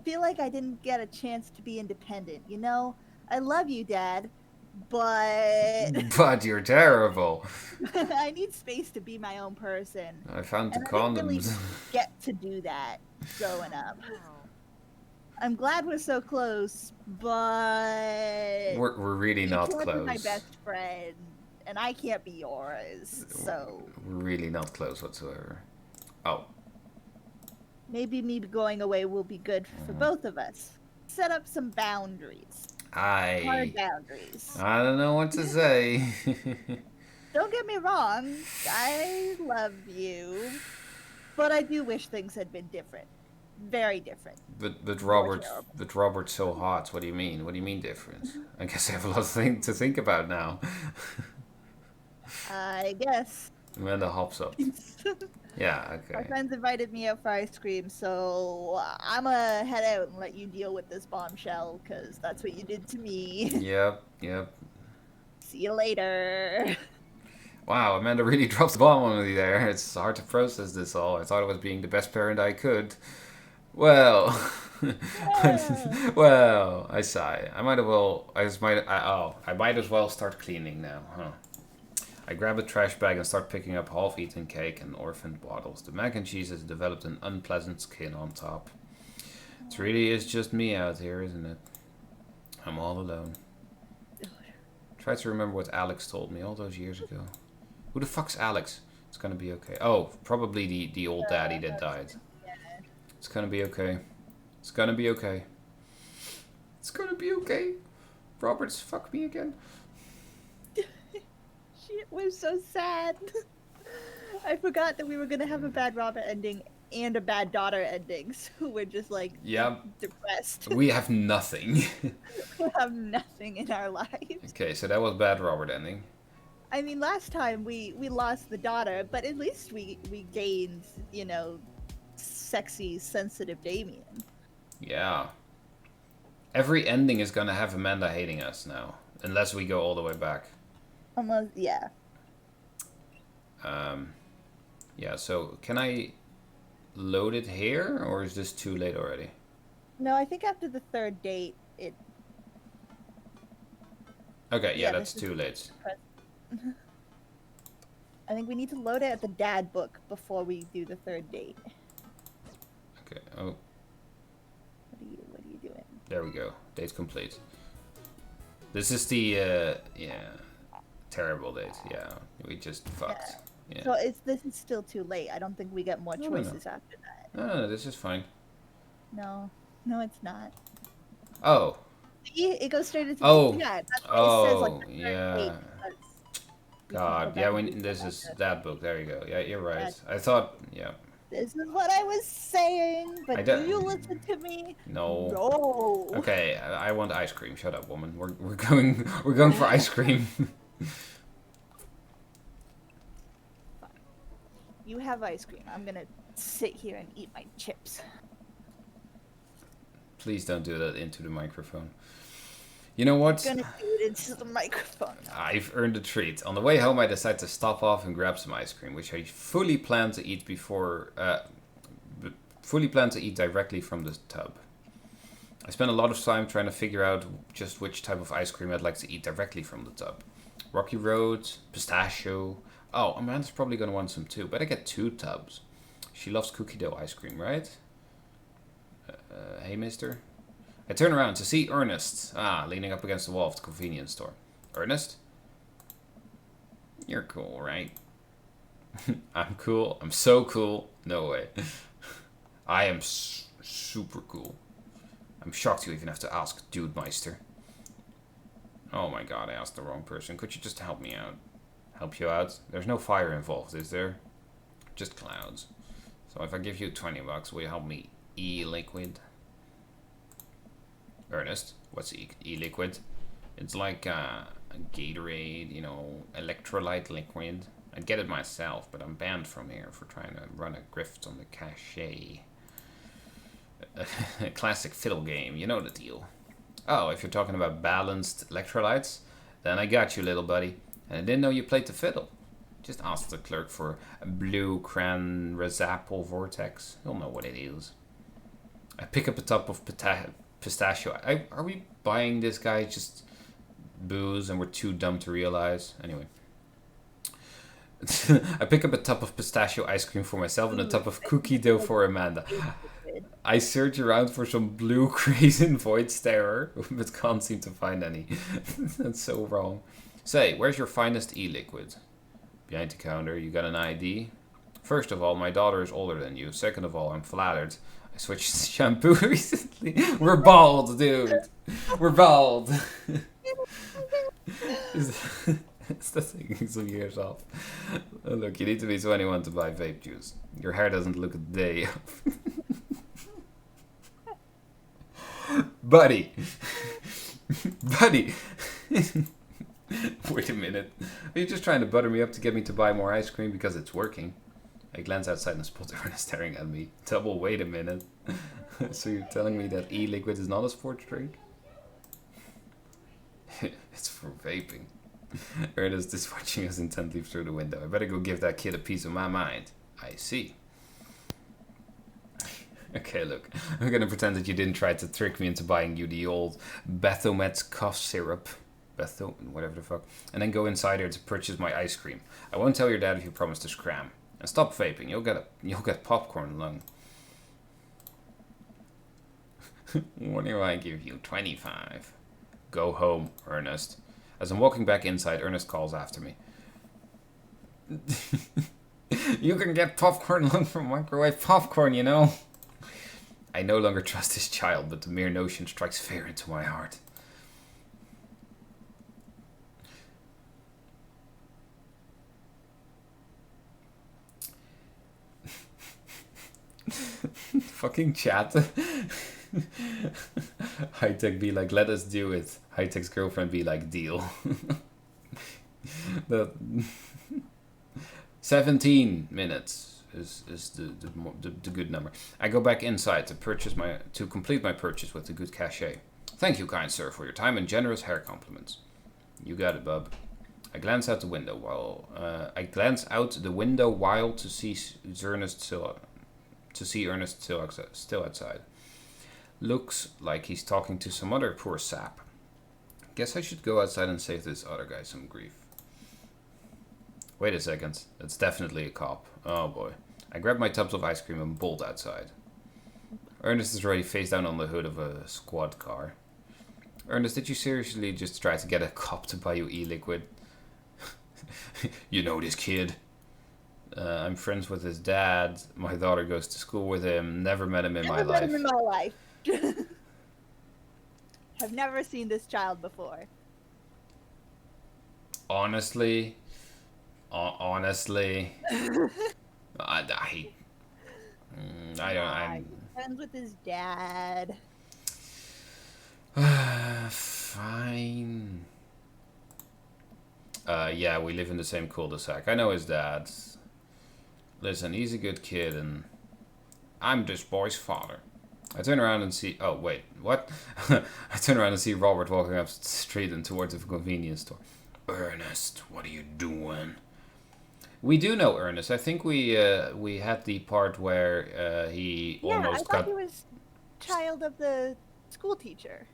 Speaker 2: feel like I didn't get a chance to be independent, you know? I love you, Dad, but
Speaker 1: But you're terrible.
Speaker 2: I need space to be my own person.
Speaker 1: I found the
Speaker 2: And I didn't really
Speaker 1: condoms.
Speaker 2: get to do that growing up. I'm glad we're so close, but
Speaker 1: We're really
Speaker 2: you
Speaker 1: not
Speaker 2: can't be my
Speaker 1: close.
Speaker 2: best friend, and I can't be yours. So
Speaker 1: We're really not close whatsoever. Oh.
Speaker 2: maybe me going away will be good for both of us. Set up some boundaries. Hard boundaries.
Speaker 1: I don't know what to say.
Speaker 2: Don't get me wrong, I love you, but I do wish things had been different. Very different.
Speaker 1: But
Speaker 2: More terrible.
Speaker 1: Robert's so hot. What do you mean? What do you mean different? I guess I have a lot of things to think about now.
Speaker 2: I guess.
Speaker 1: Amanda hops up. Yeah,
Speaker 2: My
Speaker 1: okay.
Speaker 2: friends invited me out for ice cream, so I'm gonna head out and let you deal with this bombshell, because that's what you did to me.
Speaker 1: Yep.
Speaker 2: See you later.
Speaker 1: Wow, Amanda really dropped the bomb on me there. It's hard to process this all. I thought I was being the best parent I could. Well,
Speaker 2: Yeah.
Speaker 1: well, I sigh. I might as well. I might as well start cleaning now, huh? I grab a trash bag and start picking up half-eaten cake and orphaned bottles. The mac and cheese has developed an unpleasant skin on top. It really is just me out here, isn't it? I'm all alone. Try to remember what Alex told me all those years ago. Who the fuck's Alex? It's gonna be okay. Oh, probably the old daddy that died. It's gonna be okay. It's gonna be okay. It's gonna be okay. Robert's fuck me again.
Speaker 2: Shit was so sad. I forgot that we were gonna have a bad Robert ending and a bad daughter ending, so we're just like depressed.
Speaker 1: We have nothing.
Speaker 2: We have nothing in our lives.
Speaker 1: Okay, so that was bad Robert ending.
Speaker 2: I mean, last time we lost the daughter, but at least we gained, you know, sexy, sensitive Damien.
Speaker 1: Yeah. Every ending is gonna have Amanda hating us now, unless we go all the way back.
Speaker 2: Almost, yeah.
Speaker 1: Yeah, so can I load it here, or is this too late already?
Speaker 2: No, I think after the third date, it.
Speaker 1: Okay, yeah,
Speaker 2: Yeah,
Speaker 1: that's
Speaker 2: this is-
Speaker 1: too late.
Speaker 2: I think we need to load it at the dad book before we do the third date.
Speaker 1: Okay, oh,
Speaker 2: What are you doing?
Speaker 1: there we go. Date complete. This is the, yeah, terrible date. Yeah, we just fucked. Yeah.
Speaker 2: So this is still too late. I don't think we get more
Speaker 1: No.
Speaker 2: choices after that.
Speaker 1: No, this is fine.
Speaker 2: No, it's not.
Speaker 1: Oh.
Speaker 2: See, it goes straight into
Speaker 1: Oh.
Speaker 2: yeah. That's what it says, like
Speaker 1: Oh,
Speaker 2: the third
Speaker 1: yeah.
Speaker 2: date, because we can
Speaker 1: God,
Speaker 2: go
Speaker 1: yeah,
Speaker 2: back
Speaker 1: when
Speaker 2: and
Speaker 1: this
Speaker 2: do
Speaker 1: is
Speaker 2: that.
Speaker 1: that book. There you go. Yeah, you're right.
Speaker 2: That's-
Speaker 1: I thought, yeah.
Speaker 2: This is what I was saying,
Speaker 1: I
Speaker 2: but
Speaker 1: don't-
Speaker 2: do you listen to me?
Speaker 1: No.
Speaker 2: No.
Speaker 1: Okay, I want ice cream. Shut up, woman. We're going for ice cream.
Speaker 2: You have ice cream. I'm gonna sit here and eat my chips.
Speaker 1: Please don't do that into the microphone. You know what?
Speaker 2: I'm gonna do it into the microphone.
Speaker 1: I've earned a treat. On the way home, I decided to stop off and grab some ice cream, which I fully plan to eat directly from the tub. I spent a lot of time trying to figure out just which type of ice cream I'd like to eat directly from the tub. Rocky Road, pistachio. Oh, Amanda's probably going to want some too. Better get 2 tubs. She loves cookie dough ice cream, right? Hey, mister? I turn around to see Ernest. Leaning up against the wall of the convenience store. Ernest? You're cool, right? I'm cool. I'm so cool. No way. I am super cool. I'm shocked you even have to ask, Dude Meister. Oh my god, I asked the wrong person. Could you just help me out? Help you out? There's no fire involved, is there? Just clouds. So if I give you $20, will you help me e-liquid? Ernest, what's e-liquid? It's like a Gatorade, you know, electrolyte liquid. I'd get it myself, but I'm banned from here for trying to run a grift on the cache. A classic fiddle game, you know the deal. Oh, if you're talking about balanced electrolytes, then I got you, little buddy. And I didn't know you played the fiddle. Just ask the clerk for a blue cran razapple vortex. He'll know what it is. I pick up a tub of pistachio. Are we buying this guy just booze and we're too dumb to realize? Anyway. I pick up a tub of pistachio ice cream for myself and a tub of cookie dough for Amanda. I search around for some blue Crazen Void Starer, but can't seem to find any. That's so wrong. Say, where's your finest e-liquid? Behind the counter, you got an ID? First of all, my daughter is older than you. Second of all, I'm flattered. I switched shampoo recently. We're bald, dude. We're bald. It's the taking some years off. Look, you need to be 21 to buy vape juice. Your hair doesn't look a day. Buddy. Buddy. Wait a minute. Are you just trying to butter me up to get me to buy more ice cream because it's working? I glance outside and spot Ernest staring at me. Double, wait a minute. So you're telling me that e-liquid is not a sports drink? It's for vaping. Ernest is watching us intently through the window. I better go give that kid a piece of my mind. I see. Okay, look. I'm gonna pretend that you didn't try to trick me into buying you the old Bethomet's cough syrup. Whatever the fuck. And then go inside here to purchase my ice cream. I won't tell your dad if you promise to scram. And stop vaping. You'll get popcorn lung. What do I give you? 25. Go home, Ernest. As I'm walking back inside, Ernest calls after me. You can get popcorn lung from microwave popcorn, you know. I no longer trust this child, but the mere notion strikes fear into my heart. Fucking chat. High-tech be like, let us do it. High-tech's girlfriend be like, deal. 17 minutes is the good number. I go back inside to complete my purchase with a good cachet. Thank you, kind sir, for your time and generous hair compliments. You got it, bub. I glance out the window while to see Ernest still outside. Looks like he's talking to some other poor sap. Guess I should go outside and save this other guy some grief. Wait a second. It's definitely a cop. Oh boy. I grab my tubs of ice cream and bolt outside. Ernest is already face down on the hood of a squad car. Ernest, did you seriously just try to get a cop to buy you e-liquid? You know this kid. I'm friends with his dad. My daughter goes to school with him. Never met him in my life.
Speaker 2: Never met him in my life. Have never seen this child before.
Speaker 1: Honestly, I I'm
Speaker 2: friends with his dad.
Speaker 1: Fine. Yeah, we live in the same cul-de-sac. I know his dad. Listen, he's a good kid, and I'm this boy's father. I turn around and see... Oh, wait. What? I turn around and see Robert walking up the street and towards the convenience store. Ernest, what are you doing? We do know Ernest. I think we had the part where he almost
Speaker 2: I thought he was child of the school teacher.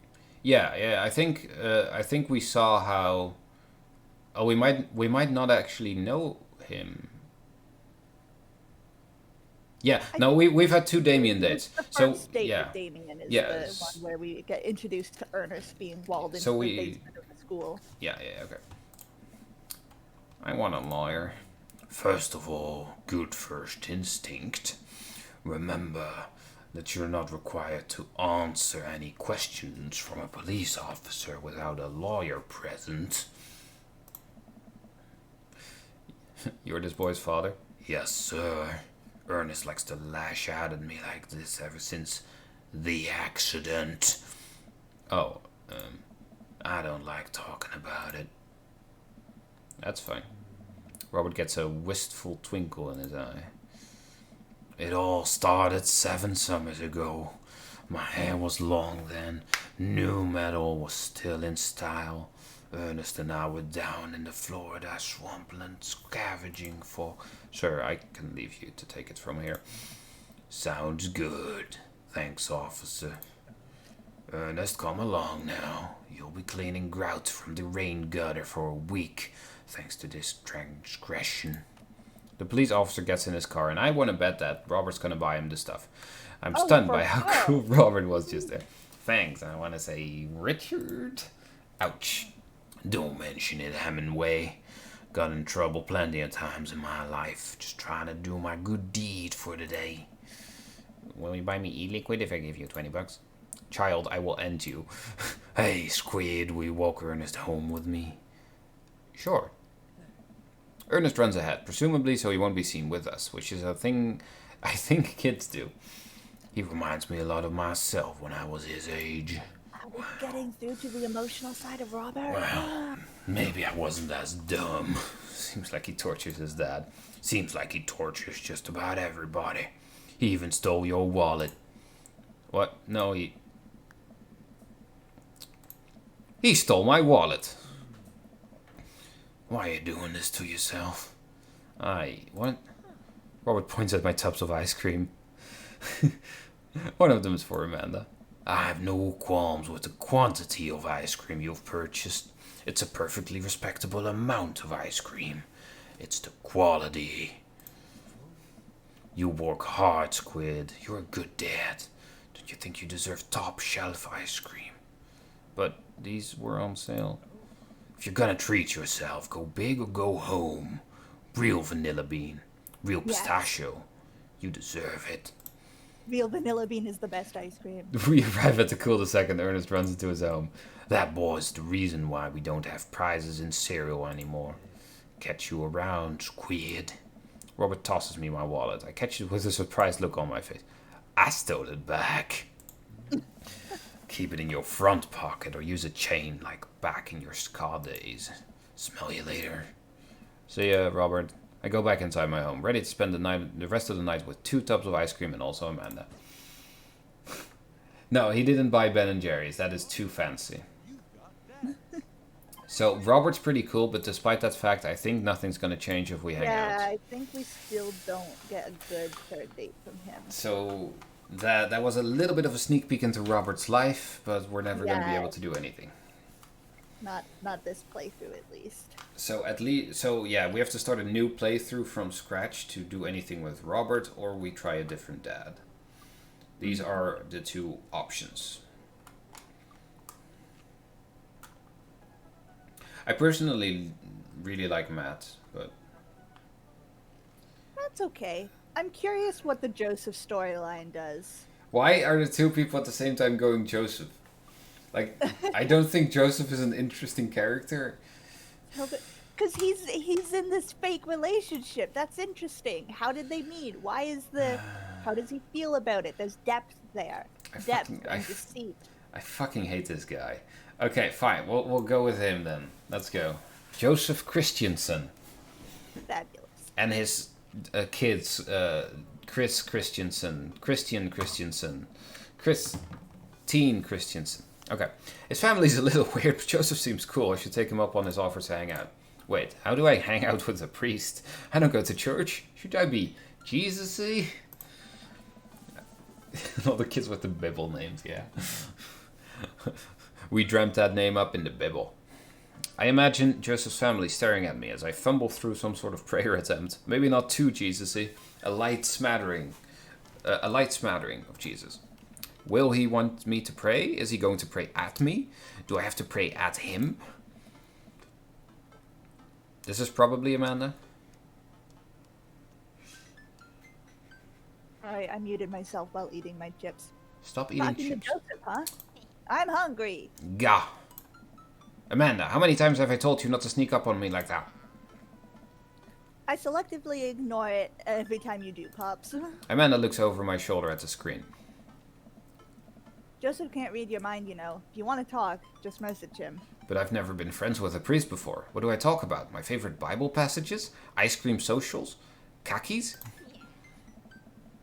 Speaker 1: Yeah. I think we saw how... Oh, we might not actually know him. Yeah, no, we've had 2 Damien dates.
Speaker 2: The
Speaker 1: So
Speaker 2: first date
Speaker 1: yeah,
Speaker 2: with Damien is
Speaker 1: yes.
Speaker 2: the one where we get introduced to Ernest being walled into
Speaker 1: So
Speaker 2: the basement of the school.
Speaker 1: Yeah, okay. I want a lawyer. First of all, good first instinct. Remember that you're not required to answer any questions from a police officer without a lawyer present. You're this boy's father? Yes, sir. Ernest likes to lash out at me like this ever since the accident. Oh, I don't like talking about it. That's fine. Robert gets a wistful twinkle in his eye. It all started 7 summers ago. My hair was long then. Nu metal was still in style. Ernest and I were down in the Florida swampland scavenging for... Sir, I can leave you to take it from here. Sounds good. Thanks, officer. Ernest, come along now. You'll be cleaning grout from the rain gutter for a week, thanks to this transgression. The police officer gets in his car, and I want to bet that Robert's gonna buy him the stuff. I'm stunned by how cool Robert was just there. Thanks, I want to say Richard. Ouch. Don't mention it, Hemingway. Got in trouble plenty of times in my life, just trying to do my good deed for the day. Will you buy me e-liquid if I give you $20? Child, I will end you. Hey, Squid, will you walk Ernest home with me? Sure. Ernest runs ahead, presumably so he won't be seen with us, which is a thing I think kids do. He reminds me a lot of myself when I was his age.
Speaker 2: Are we getting through to the emotional side of Robert?
Speaker 1: Well, maybe I wasn't as dumb. Seems like he tortures his dad. Seems like he tortures just about everybody. He even stole your wallet. What? No, he stole my wallet. Why are you doing this to yourself? What? Robert points at my tubs of ice cream. One of them is for Amanda. I have no qualms with the quantity of ice cream you've purchased. It's a perfectly respectable amount of ice cream. It's the quality. You work hard, Squid. You're a good dad. Don't you think you deserve top shelf ice cream? But these were on sale. If you're gonna treat yourself, go big or go home. Real vanilla bean. Real pistachio. You deserve it.
Speaker 2: Real vanilla bean is the best ice cream.
Speaker 1: We arrive at the cul-de-sac and Ernest runs into his home. That boy's the reason why we don't have prizes in cereal anymore. Catch you around, Squid. Robert tosses me my wallet. I catch it with a surprised look on my face. I stole it back. Keep it in your front pocket or use a chain like back in your ska days. Smell you later. See ya, Robert. I go back inside my home, ready to spend the rest of the night with 2 tubs of ice cream and also Amanda. No, he didn't buy Ben & Jerry's. That is too fancy. So, Robert's pretty cool, but despite that fact, I think nothing's going to change if we hang out.
Speaker 2: Yeah, I think we still don't get a good 3rd date from him.
Speaker 1: So, that was a little bit of a sneak peek into Robert's life, but we're never going to be able to do anything.
Speaker 2: Not this playthrough, at least.
Speaker 1: So we have to start a new playthrough from scratch to do anything with Robert, or we try a different dad. These are the 2 options. I personally really like Matt, but...
Speaker 2: That's okay. I'm curious what the Joseph storyline does.
Speaker 1: Why are the 2 people at the same time going Joseph? Like, I don't think Joseph is an interesting character.
Speaker 2: Because he's in this fake relationship. That's interesting. How did they meet? How does he feel about it? There's depth there. And deceit.
Speaker 1: I fucking hate this guy. Okay, fine. We'll go with him then. Let's go. Joseph Christiansen.
Speaker 2: Fabulous.
Speaker 1: And his kids, Christian Christiansen, Teen Christiansen. Okay. His family's a little weird, but Joseph seems cool. I should take him up on his offer to hang out. Wait, how do I hang out with a priest? I don't go to church. Should I be Jesus-y? All the kids with the Bible names, yeah. We dreamt that name up in the Bible. I imagine Joseph's family staring at me as I fumble through some sort of prayer attempt. Maybe not too Jesus-y. A light smattering of Jesus. Will he want me to pray? Is he going to pray at me? Do I have to pray at him? This is probably Amanda.
Speaker 2: I muted myself while eating my chips.
Speaker 1: Stop eating
Speaker 2: Talking
Speaker 1: chips.
Speaker 2: to Joseph, huh? I'm hungry.
Speaker 1: Gah. Amanda, how many times have I told you not to sneak up on me like that?
Speaker 2: I selectively ignore it every time you do, Pops.
Speaker 1: Amanda looks over my shoulder at the screen.
Speaker 2: Joseph can't read your mind, you know. If you want to talk, just message him.
Speaker 1: But I've never been friends with a priest before. What do I talk about? My favorite Bible passages? Ice cream socials? Khakis?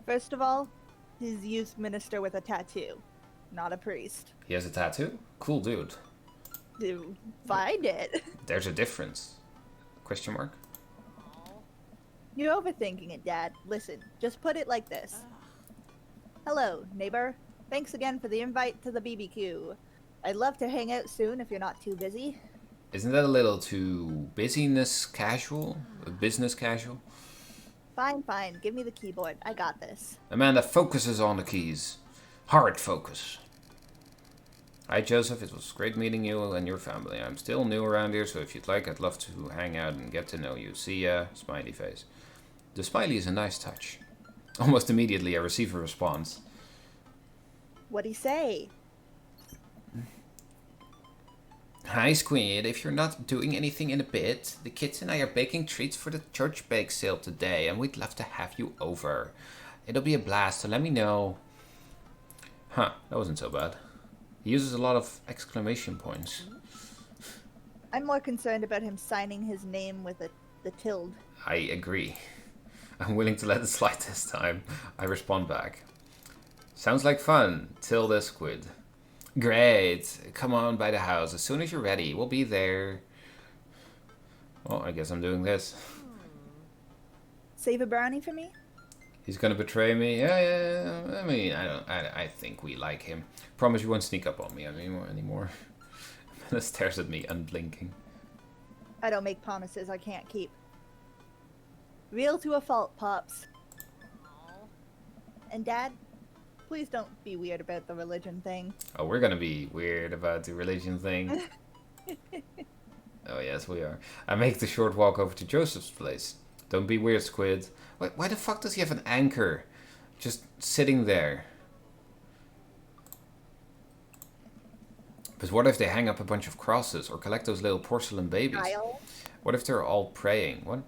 Speaker 2: First of all, he's youth minister with a tattoo, not a priest.
Speaker 1: He has a tattoo? Cool dude.
Speaker 2: Do find it.
Speaker 1: There's a difference. Question mark?
Speaker 2: You're overthinking it, Dad. Listen, just put it like this. Hello, neighbor. Thanks again for the invite to the BBQ. I'd love to hang out soon if you're not too busy.
Speaker 1: Isn't that a little too business casual?
Speaker 2: Fine, fine. Give me the keyboard. I got this.
Speaker 1: Amanda focuses on the keys. Hard focus. Hi, Joseph. It was great meeting you and your family. I'm still new around here, so if you'd like, I'd love to hang out and get to know you. See ya. Smiley face. The smiley is a nice touch. Almost immediately, I receive a response.
Speaker 2: What'd he say?
Speaker 1: Hi, Squid. If you're not doing anything in a bit, the kids and I are baking treats for the church bake sale today, and we'd love to have you over. It'll be a blast, so let me know. Huh, that wasn't so bad. He uses a lot of exclamation points.
Speaker 2: I'm more concerned about him signing his name with the tilde.
Speaker 1: I agree. I'm willing to let it slide this time. I respond back. Sounds like fun. Tilde Squid. Great. Come on by the house. As soon as you're ready, we'll be there. Well, I guess I'm doing this.
Speaker 2: Save a brownie for me?
Speaker 1: He's gonna betray me? Yeah. I mean, I think we like him. Promise you won't sneak up on me anymore. Amanda stares at me, unblinking.
Speaker 2: I don't make promises I can't keep. Real to a fault, Pops. And Dad, please don't be weird about the religion thing.
Speaker 1: Oh, we're gonna be weird about the religion thing. Oh, yes, we are. I make the short walk over to Joseph's place. Don't be weird, Squid. Why the fuck does he have an anchor? Just sitting there. But what if they hang up a bunch of crosses or collect those little porcelain babies?
Speaker 2: Kyle?
Speaker 1: What if they're all praying? What?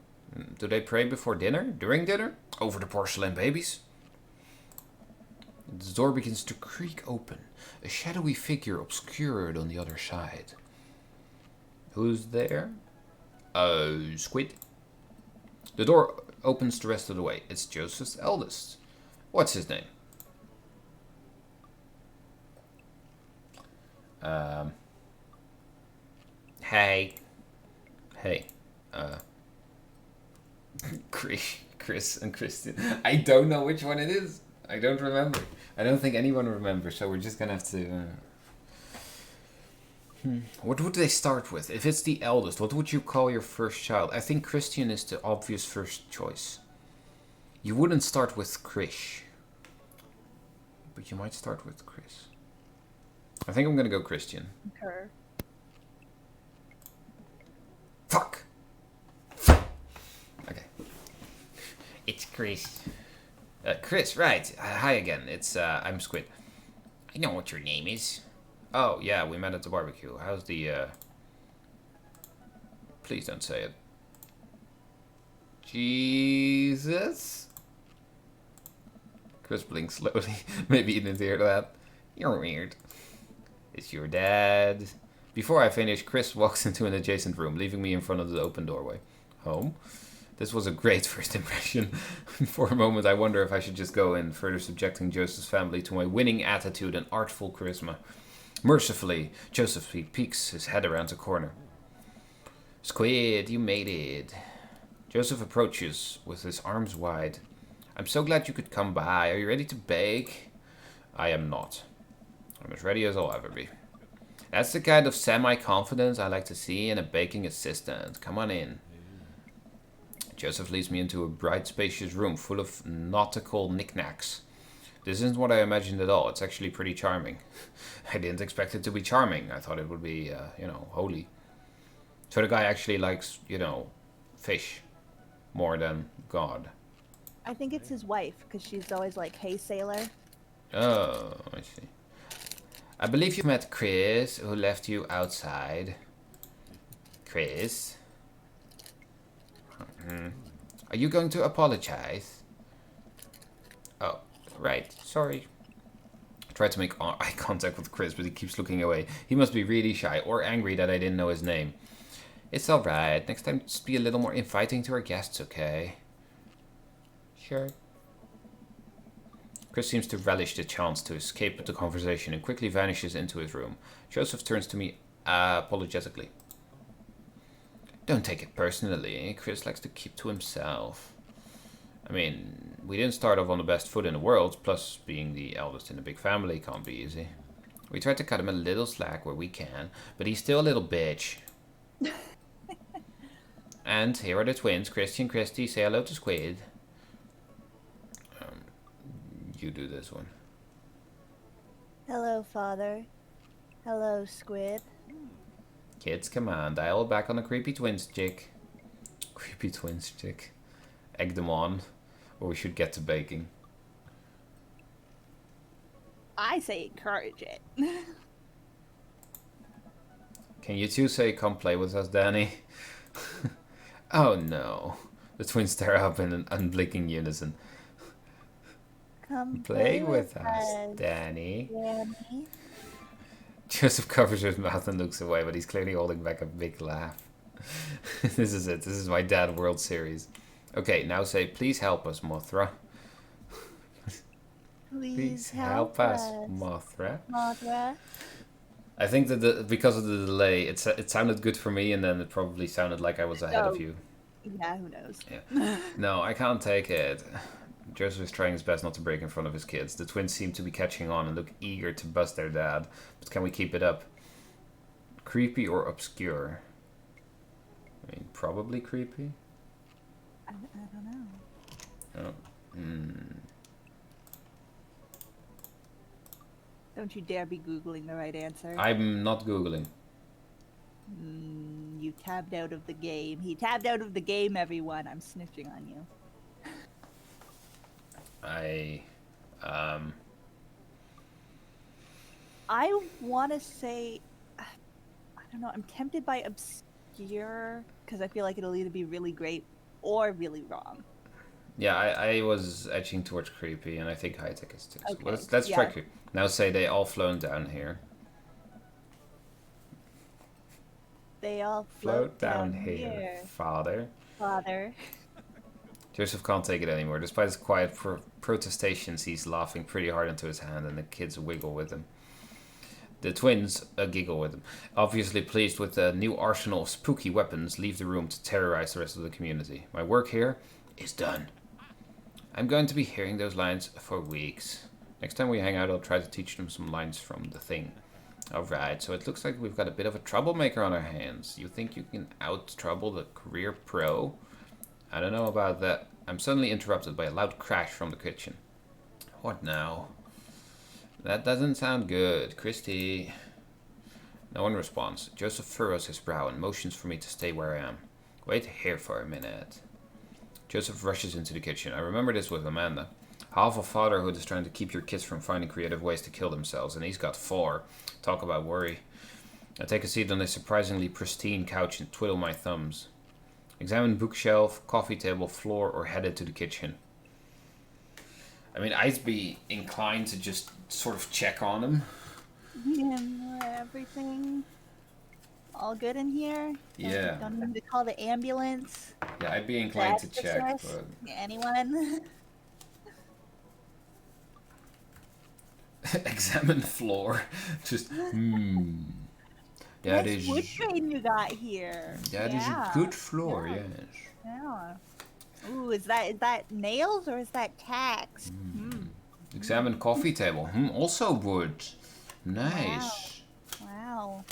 Speaker 1: Do they pray before dinner? During dinner? Over the porcelain babies? The door begins to creak open. A shadowy figure obscured on the other side. Who's there? Squid. The door opens the rest of the way. It's Joseph's eldest. What's his name? Hey. Chris and Christian. I don't know which one it is. I don't remember. I don't think anyone remembers, so we're just gonna have to... What would they start with? If it's the eldest, what would you call your first child? I think Christian is the obvious first choice. You wouldn't start with Krish. But you might start with Chris. I think I'm gonna go Christian.
Speaker 2: Her.
Speaker 1: Fuck! Okay. It's Chris. Chris, right. Hi again. I'm Squid. I know what your name is. Oh, yeah, we met at the barbecue. How's the, Please don't say it. Jesus? Chris blinks slowly. Maybe you didn't hear that. You're weird. It's your dad. Before I finish, Chris walks into an adjacent room, leaving me in front of the open doorway. Home? This was a great first impression. For a moment, I wonder if I should just go in, further subjecting Joseph's family to my winning attitude and artful charisma. Mercifully, Joseph peeks his head around the corner. Squid, you made it. Joseph approaches with his arms wide. I'm so glad you could come by. Are you ready to bake? I am not. I'm as ready as I'll ever be. That's the kind of semi-confidence I like to see in a baking assistant. Come on in. Joseph leads me into a bright, spacious room full of nautical knickknacks. This isn't what I imagined at all. It's actually pretty charming. I didn't expect it to be charming. I thought it would be, holy. So the guy actually likes, fish more than God.
Speaker 2: I think it's his wife, because she's always like, hey, sailor.
Speaker 1: Oh, I see. I believe you've met Chris, who left you outside. Chris? Are you going to apologize? Oh, right. Sorry. I tried to make eye contact with Chris, but he keeps looking away. He must be really shy or angry that I didn't know his name. It's alright. Next time, just be a little more inviting to our guests, okay? Sure. Chris seems to relish the chance to escape the conversation and quickly vanishes into his room. Joseph turns to me apologetically. Don't take it personally. Chris likes to keep to himself. I mean, we didn't start off on the best foot in the world, plus being the eldest in a big family can't be easy. We tried to cut him a little slack where we can, but he's still a little bitch. And here are the twins, Christy and Christy. Say hello to Squid. You do this one.
Speaker 2: Hello, Father. Hello, Squid.
Speaker 1: Kids, come on. Dial back on the creepy twins chick. Creepy twins chick. Egg them on. Or we should get to baking.
Speaker 2: I say encourage it.
Speaker 1: Can you two say come play with us, Danny? Oh no. The twins stare up in an unblinking unison.
Speaker 2: Come
Speaker 1: Play with us, Danny.
Speaker 2: Danny.
Speaker 1: Joseph covers his mouth and looks away, but he's clearly holding back a big laugh. This is it. This is my Dad World Series. Okay, now say, please help us, Mothra.
Speaker 2: Please help us,
Speaker 1: Mothra.
Speaker 2: Mothra.
Speaker 1: I think that because of the delay, it sounded good for me, and then it probably sounded like I was ahead of you.
Speaker 2: Yeah, who knows?
Speaker 1: Yeah. No, I can't take it. Joseph is trying his best not to break in front of his kids. The twins seem to be catching on and look eager to bust their dad. But can we keep it up? Creepy or obscure? I mean, probably creepy.
Speaker 2: I don't know.
Speaker 1: Oh.
Speaker 2: Don't you dare be Googling the right answer.
Speaker 1: I'm not Googling.
Speaker 2: You tabbed out of the game. He tabbed out of the game, everyone. I'm snitching on you.
Speaker 1: I
Speaker 2: want to say, I don't know, I'm tempted by obscure, because I feel like it'll either be really great or really wrong.
Speaker 1: Yeah, I was edging towards creepy, and I think high tech is too. So
Speaker 2: Okay,
Speaker 1: let's
Speaker 2: yeah.
Speaker 1: try creepy. Now say they all flown down here.
Speaker 2: They all
Speaker 1: Float down here, Father.
Speaker 2: Father.
Speaker 1: Joseph can't take it anymore. Despite his quiet protestations, he's laughing pretty hard into his hand, and the kids wiggle with him. The twins giggle with him. Obviously pleased with the new arsenal of spooky weapons, leave the room to terrorize the rest of the community. My work here is done. I'm going to be hearing those lines for weeks. Next time we hang out, I'll try to teach them some lines from The Thing. Alright, so it looks like we've got a bit of a troublemaker on our hands. You think you can out-trouble the career pro? I don't know about that. I'm suddenly interrupted by a loud crash from the kitchen. What now? That doesn't sound good. Christy. No one responds. Joseph furrows his brow and motions for me to stay where I am. Wait here for a minute. Joseph rushes into the kitchen. I remember this with Amanda. Half of fatherhood is trying to keep your kids from finding creative ways to kill themselves, and he's got 4. Talk about worry. I take a seat on a surprisingly pristine couch and twiddle my thumbs. Examine bookshelf, coffee table, floor, or headed to the kitchen. I mean, I'd be inclined to just sort of check on him.
Speaker 2: And everything. All good in here?
Speaker 1: Yeah.
Speaker 2: Don't need to call the ambulance.
Speaker 1: Yeah, I'd be
Speaker 2: The
Speaker 1: inclined to check,
Speaker 2: exorcist?
Speaker 1: but...
Speaker 2: Anyone?
Speaker 1: Examine floor. Just, That
Speaker 2: Nice wood
Speaker 1: is...
Speaker 2: grain you got here.
Speaker 1: That is a good floor, yes.
Speaker 2: Yeah. Ooh, is that nails or is that tacks?
Speaker 1: Examine coffee table. Also wood. Nice.
Speaker 2: Wow.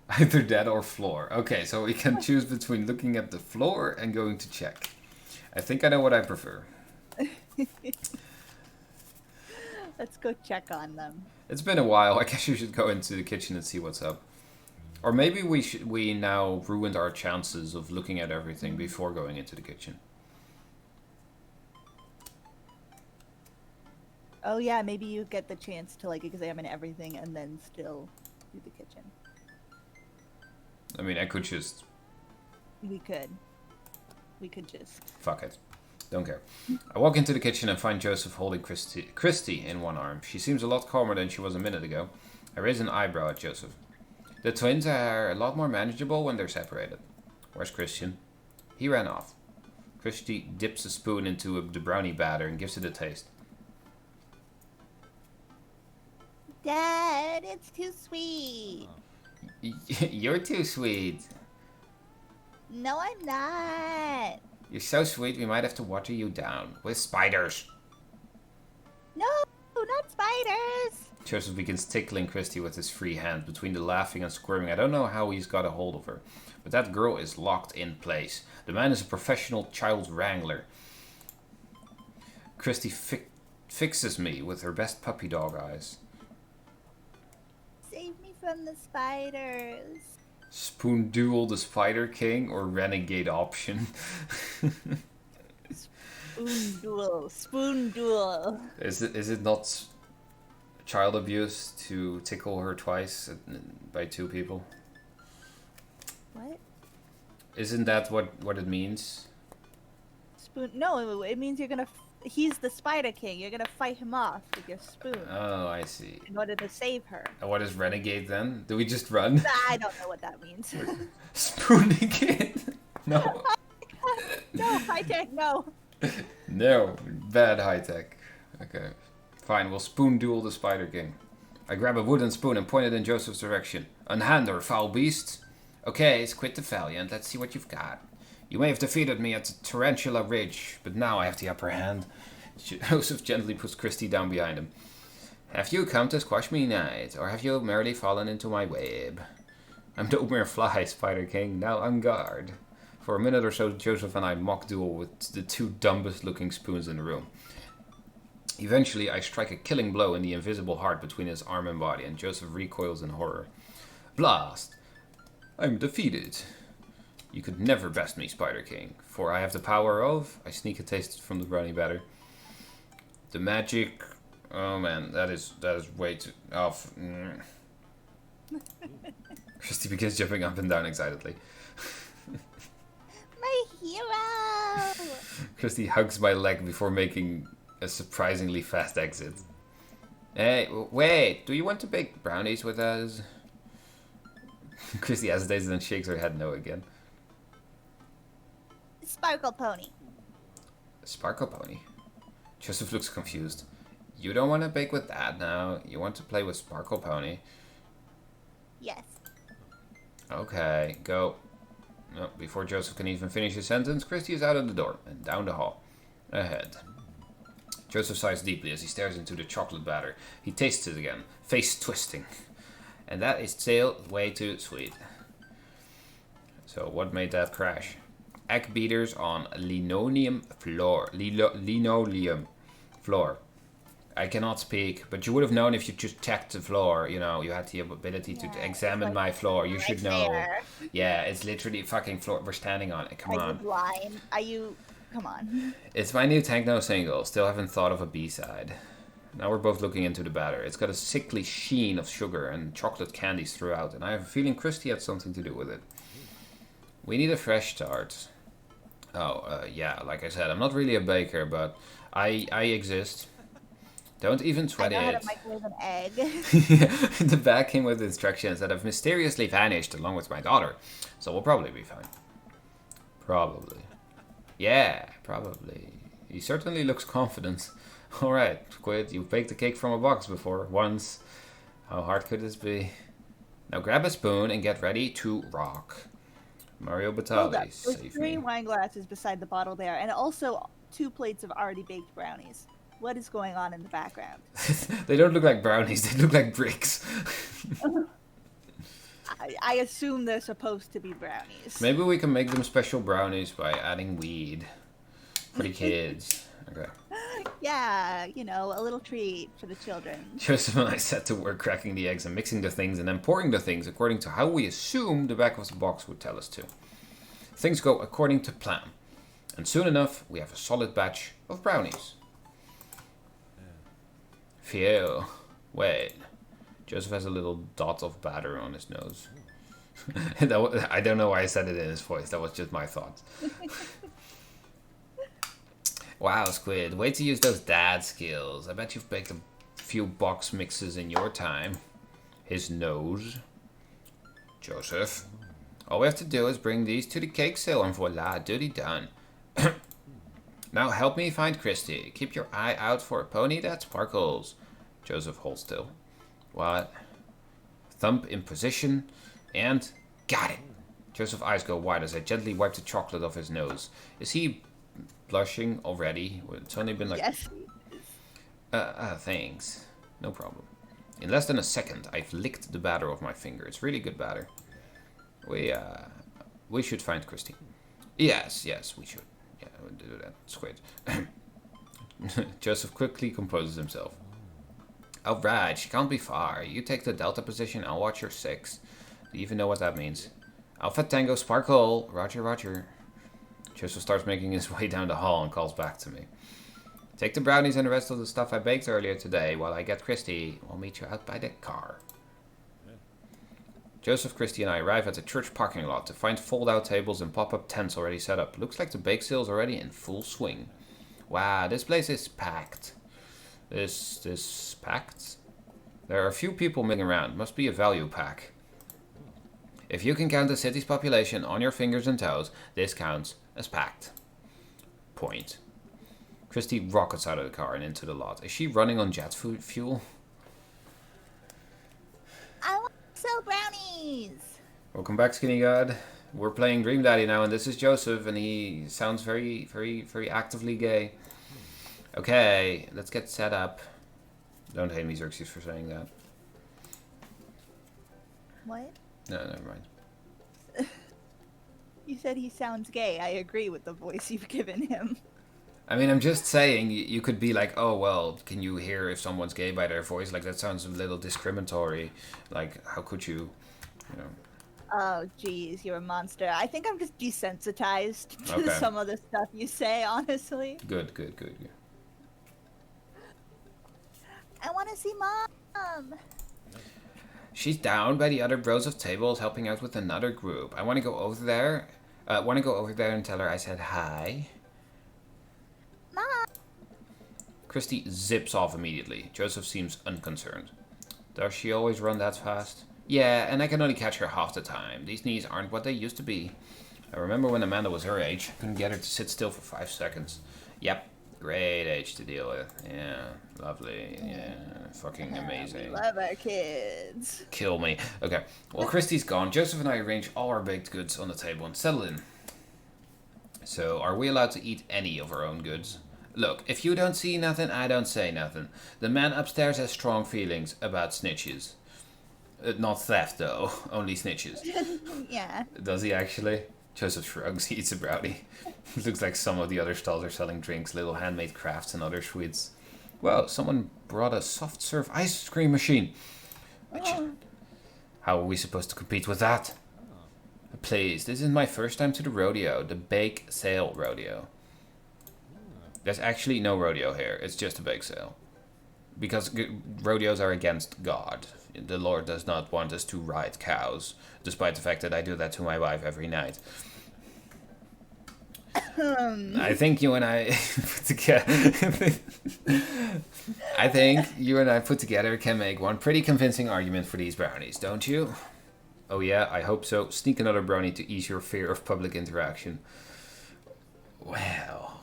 Speaker 1: Either that or floor. Okay, so we can choose between looking at the floor and going to check. I think I know what I prefer.
Speaker 2: Let's go check on them.
Speaker 1: It's been a while. I guess you should go into the kitchen and see what's up. Or maybe we now ruined our chances of looking at everything before going into the kitchen.
Speaker 2: Oh yeah, maybe you get the chance to like examine everything and then still do the kitchen.
Speaker 1: I mean, I could just...
Speaker 2: We could just...
Speaker 1: Fuck it. Don't care. I walk into the kitchen and find Joseph holding Christy in one arm. She seems a lot calmer than she was a minute ago. I raise an eyebrow at Joseph. The twins are a lot more manageable when they're separated. Where's Christian? He ran off. Christy dips a spoon into the brownie batter and gives it a taste.
Speaker 2: Dad, it's too sweet.
Speaker 1: You're too sweet.
Speaker 2: No, I'm not.
Speaker 1: You're so sweet we might have to water you down with spiders.
Speaker 2: No, not spiders.
Speaker 1: Joseph begins tickling Christy with his free hand. Between the laughing and squirming, I don't know how he's got a hold of her. But that girl is locked in place. The man is a professional child wrangler. Christy fixes me with her best puppy dog eyes.
Speaker 2: Save me from the spiders.
Speaker 1: Spoon Duel the Spider King or Renegade option?
Speaker 2: Spoon duel.
Speaker 1: Is it not child abuse to tickle her twice by two people?
Speaker 2: What?
Speaker 1: Isn't that what it means?
Speaker 2: Spoon? No, it means you're gonna. He's the Spider King. You're gonna fight him off with your spoon.
Speaker 1: Oh, I see.
Speaker 2: In order to save her.
Speaker 1: And what is Renegade then? Do we just run?
Speaker 2: I don't know what that means.
Speaker 1: Spooning it? No.
Speaker 2: No, high tech, no.
Speaker 1: No, bad high tech. Okay, fine. We'll spoon duel the Spider King. I grab a wooden spoon and point it in Joseph's direction. Unhand her, foul beast. Okay, it's quit the valiant. Let's see what you've got. You may have defeated me at Tarantula Ridge, but now I have the upper hand. Joseph gently puts Christy down behind him. Have you come to squash me, knight, or have you merely fallen into my web? I'm no mere fly, Spider King. Now on guard. For a minute or so, Joseph and I mock duel with the two dumbest looking spoons in the room. Eventually, I strike a killing blow in the invisible heart between his arm and body, and Joseph recoils in horror. Blast! I'm defeated. You could never best me, Spider King, for I have the power of... I sneak a taste from the brownie batter. The magic... Oh man, that is way too... off. Christy begins jumping up and down excitedly.
Speaker 2: My hero!
Speaker 1: Christy hugs my leg before making a surprisingly fast exit. Hey, wait, do you want to bake brownies with us? Christy hesitates and shakes her head no again.
Speaker 2: Sparkle Pony.
Speaker 1: Sparkle Pony? Joseph looks confused. You don't want to bake with that now. You want to play with Sparkle Pony.
Speaker 2: Yes.
Speaker 1: Okay, go. No, before Joseph can even finish his sentence, Christy is out of the door and down the hall. Ahead. Joseph sighs deeply as he stares into the chocolate batter. He tastes it again, face twisting. And that is still way too sweet. So what made that crash? Egg beaters on linoleum floor. Linoleum floor. I cannot speak, but you would have known if you just checked the floor. You know, you had the ability to examine my floor. You should know.
Speaker 2: There.
Speaker 1: Yeah, it's literally fucking floor. We're standing on it. Come on.
Speaker 2: Are you blind? Are you... Come on.
Speaker 1: It's my new Techno single. Still haven't thought of a B-side. Now we're both looking into the batter. It's got a sickly sheen of sugar and chocolate candies throughout, and I have a feeling Christy had something to do with it. We need a fresh start. Oh, yeah, like I said, I'm not really a baker, but I exist. Don't even
Speaker 2: I
Speaker 1: sweat
Speaker 2: know how to
Speaker 1: it.
Speaker 2: microwave an egg.
Speaker 1: The bag came with instructions that have mysteriously vanished along with my daughter. So we'll probably be fine. Probably. Yeah, probably. He certainly looks confident. Alright, Squid, you've baked a cake from a box before, once. How hard could this be? Now grab a spoon and get ready to rock. Mario
Speaker 2: Hold up.
Speaker 1: Batali,
Speaker 2: There's
Speaker 1: save
Speaker 2: 3
Speaker 1: me.
Speaker 2: wine glasses beside the bottle there, and also 2 plates of already baked brownies. What is going on in the background?
Speaker 1: They don't look like brownies, they look like bricks.
Speaker 2: I assume they're supposed to be brownies.
Speaker 1: Maybe we can make them special brownies by adding weed for the kids. Okay.
Speaker 2: Yeah, you know, a little treat for the children.
Speaker 1: Joseph and I set to work cracking the eggs and mixing the things and then pouring the things according to how we assumed the back of the box would tell us to. Things go according to plan. And soon enough, we have a solid batch of brownies. Phew. Wait. Joseph has a little dot of batter on his nose. I don't know why I said it in his voice. That was just my thought. Wow, Squid. Wait to use those dad skills. I bet you've baked a few box mixes in your time. His nose. Joseph. All we have to do is bring these to the cake sale and voila, duty done. Now help me find Christy. Keep your eye out for a pony that sparkles. Joseph, hold still. What? Thump in position. And got it. Joseph's eyes go wide as I gently wipe the chocolate off his nose. Is he blushing already? It's only been like...
Speaker 2: Yes.
Speaker 1: Thanks. No problem. In less than a second, I've licked the batter off my finger. It's really good batter. We should find Christy. Yes, we should. Yeah, we'll do that. Squid. Joseph quickly composes himself. Alright, she can't be far. You take the delta position, I'll watch your 6. Do you even know what that means? Alpha Tango Sparkle. Roger, roger. Joseph starts making his way down the hall and calls back to me. Take the brownies and the rest of the stuff I baked earlier today while I get Christy. We'll meet you out by the car. Joseph, Christy, and I arrive at the church parking lot to find fold-out tables and pop-up tents already set up. Looks like the bake sale's already in full swing. Wow, this place is packed. This packed? There are a few people milling around. Must be a value pack. If you can count the city's population on your fingers and toes, this counts as packed. Point. Christy rockets out of the car and into the lot. Is she running on jet fuel?
Speaker 2: I want to sell brownies.
Speaker 1: Welcome back, Skinny God. We're playing Dream Daddy now, and this is Joseph, and he sounds very, very, very actively gay. Okay, let's get set up. Don't hate me, Xerxes, for saying that.
Speaker 2: What?
Speaker 1: No, never mind.
Speaker 2: You said he sounds gay. I agree with the voice you've given him.
Speaker 1: I mean, I'm just saying, you could be like, oh, well, can you hear if someone's gay by their voice? Like, that sounds a little discriminatory. Like, how could you know?
Speaker 2: Oh, geez, you're a monster. I think I'm just desensitized to some of the stuff you say, honestly.
Speaker 1: Good.
Speaker 2: I want to see Mom.
Speaker 1: She's down by the other rows of tables helping out with another group. I want to go over there. And tell her I said hi.
Speaker 2: Mom.
Speaker 1: Christy zips off immediately. Joseph seems unconcerned. Does she always run that fast? Yeah, and I can only catch her half the time. These knees aren't what they used to be. I remember when Amanda was her age. I couldn't get her to sit still for 5 seconds. Yep, great age to deal with. Yeah, lovely. Yeah, fucking amazing.
Speaker 2: Love our kids.
Speaker 1: Kill me. Okay, well, Christy's gone. Joseph and I arrange all our baked goods on the table and settle in. So, are we allowed to eat any of our own goods? Look, if you don't see nothing, I don't say nothing. The man upstairs has strong feelings about snitches. Not theft, though. Only snitches.
Speaker 2: Yeah.
Speaker 1: Does he actually? Joseph shrugs. He eats a brownie. Looks like some of the other stalls are selling drinks, little handmade crafts, and other sweets. Well, someone brought a soft serve ice cream machine. How are we supposed to compete with that? Please, this is my first time to the rodeo, the bake sale rodeo. There's actually no rodeo here. It's just a bake sale. Because rodeos are against God. The Lord does not want us to ride cows, despite the fact that I do that to my wife every night. I think you and I put together. I think you and I put together can make one pretty convincing argument for these brownies, don't you? Oh yeah, I hope so. Sneak another brownie to ease your fear of public interaction. Well.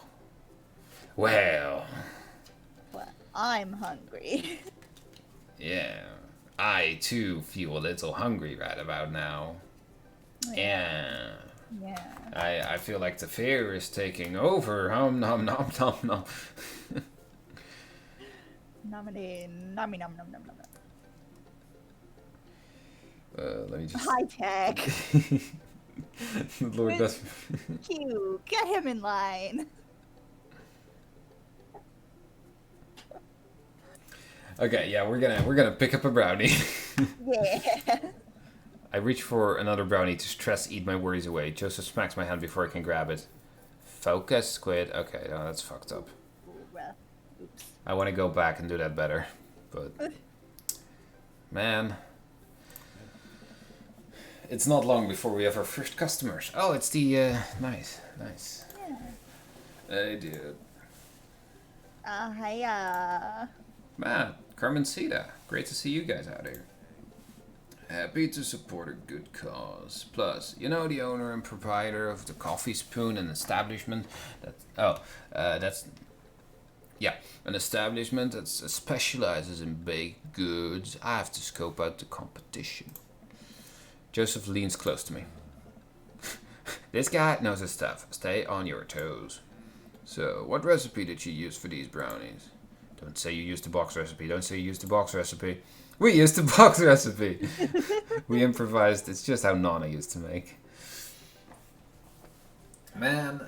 Speaker 2: Well, I'm hungry.
Speaker 1: Yeah. I too feel a little hungry right about now. Yeah. I feel like the fear is taking over. Nom nom nom nom nom.
Speaker 2: Nommy nom nom nom nom.
Speaker 1: Let me just.
Speaker 2: High tech.
Speaker 1: Lord, that's.
Speaker 2: Q, get him in line.
Speaker 1: Okay, yeah, we're gonna pick up a brownie.
Speaker 2: Yeah.
Speaker 1: I reach for another brownie to stress eat my worries away. Joseph smacks my hand before I can grab it. Focus, Squid. Okay, no, that's fucked up.
Speaker 2: Oops.
Speaker 1: I want to go back and do that better, but man, it's not long before we have our first customers. Oh, it's the nice.
Speaker 2: Yeah.
Speaker 1: Hey, dude.
Speaker 2: Hiya.
Speaker 1: Man, Carmencita, great to see you guys out here. Happy to support a good cause. Plus, you know the owner and proprietor of the Coffee Spoon and establishment that's an establishment that specializes in baked goods. I have to scope out the competition. Joseph leans close to me. This guy knows his stuff. Stay on your toes. So, what recipe did you use for these brownies? Don't say you used the box recipe. Don't say you used the box recipe. We used the box recipe. We improvised. It's just how Nana used to make. Man,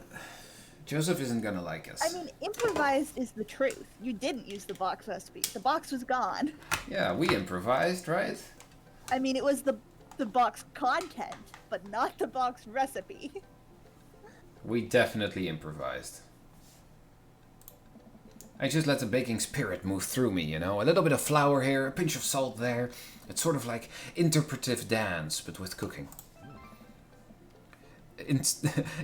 Speaker 1: Joseph isn't gonna like us.
Speaker 2: I mean, improvised is the truth. You didn't use the box recipe. The box was gone.
Speaker 1: Yeah, we improvised, right?
Speaker 2: I mean, it was the box content, but not the box recipe.
Speaker 1: We definitely improvised. I just let the baking spirit move through me, you know? A little bit of flour here, a pinch of salt there. It's sort of like interpretive dance, but with cooking.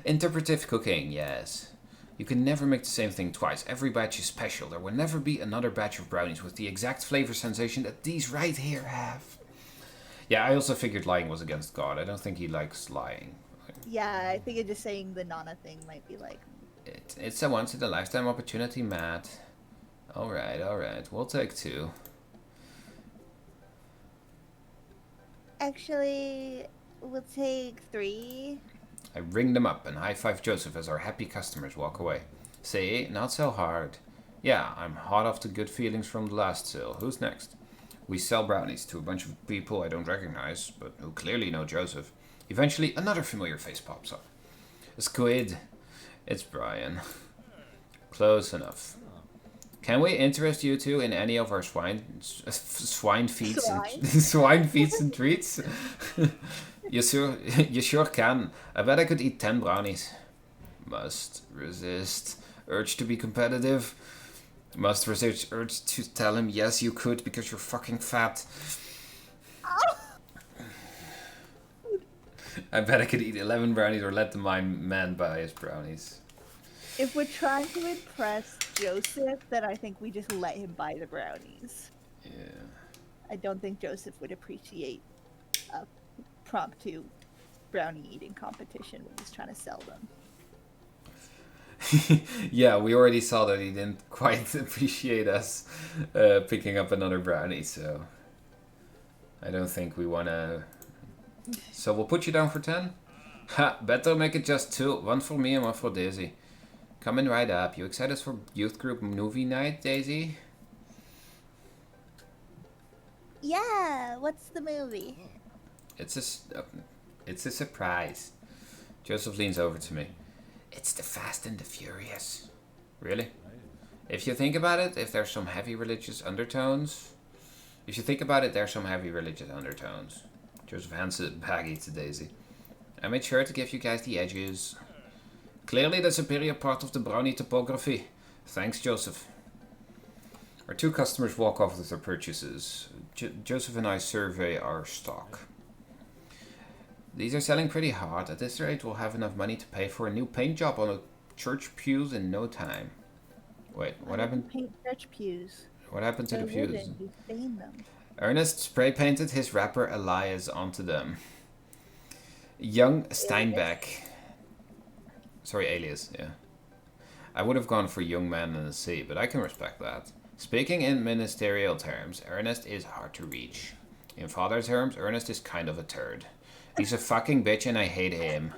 Speaker 1: Interpretive cooking, yes. You can never make the same thing twice. Every batch is special. There will never be another batch of brownies with the exact flavor sensation that these right here have. Yeah, I also figured lying was against God. I don't think he likes lying.
Speaker 2: Yeah, I think just saying the Nana thing might be like...
Speaker 1: It's a once-in-a-lifetime opportunity, Matt. Alright. We'll take 2.
Speaker 2: Actually, we'll take 3.
Speaker 1: I ring them up and high-five Joseph as our happy customers walk away. Say, not so hard. Yeah, I'm hot off the good feelings from the last sale. Who's next? We sell brownies to a bunch of people I don't recognize, but who clearly know Joseph. Eventually, another familiar face pops up. A squid. It's Brian. Close enough. Can we interest you two in any of our swine feeds and treats? You sure can. I bet I could eat 10 brownies. Must resist urge to be competitive. Must resist urge to tell him yes you could because you're fucking fat. I bet I could eat 11 brownies or let the man buy his brownies.
Speaker 2: If we're trying to impress Joseph, then I think we just let him buy the brownies.
Speaker 1: Yeah.
Speaker 2: I don't think Joseph would appreciate a promptu brownie eating competition when he's trying to sell them.
Speaker 1: Yeah, we already saw that he didn't quite appreciate us picking up another brownie, so I don't think we want to... So we'll put you down for 10? Ha, better make it just 2. 1 for me and 1 for Daisy. Coming right up. You excited for youth group movie night, Daisy?
Speaker 2: Yeah, what's the movie?
Speaker 1: It's a surprise. Joseph leans over to me. It's the Fast and the Furious. Really? If you think about it, if there's some heavy religious undertones... Joseph hands it baggy to Daisy. I made sure to give you guys the edges. Clearly the superior part of the brownie topography. Thanks, Joseph. Our 2 customers walk off with their purchases. Joseph and I survey our stock. These are selling pretty hard. At this rate, we'll have enough money to pay for a new paint job on a church pews in no time. Wait, what
Speaker 2: Why
Speaker 1: happened?
Speaker 2: did you paint church pews?
Speaker 1: What happened to
Speaker 2: They're
Speaker 1: the pews?
Speaker 2: wooden. You stain them.
Speaker 1: Ernest spray painted his rapper Elias onto them. Young Steinbeck. Sorry, alias, yeah. I would have gone for young man in the sea, but I can respect that. Speaking in ministerial terms, Ernest is hard to reach. In father terms, Ernest is kind of a turd. He's a fucking bitch and I hate him.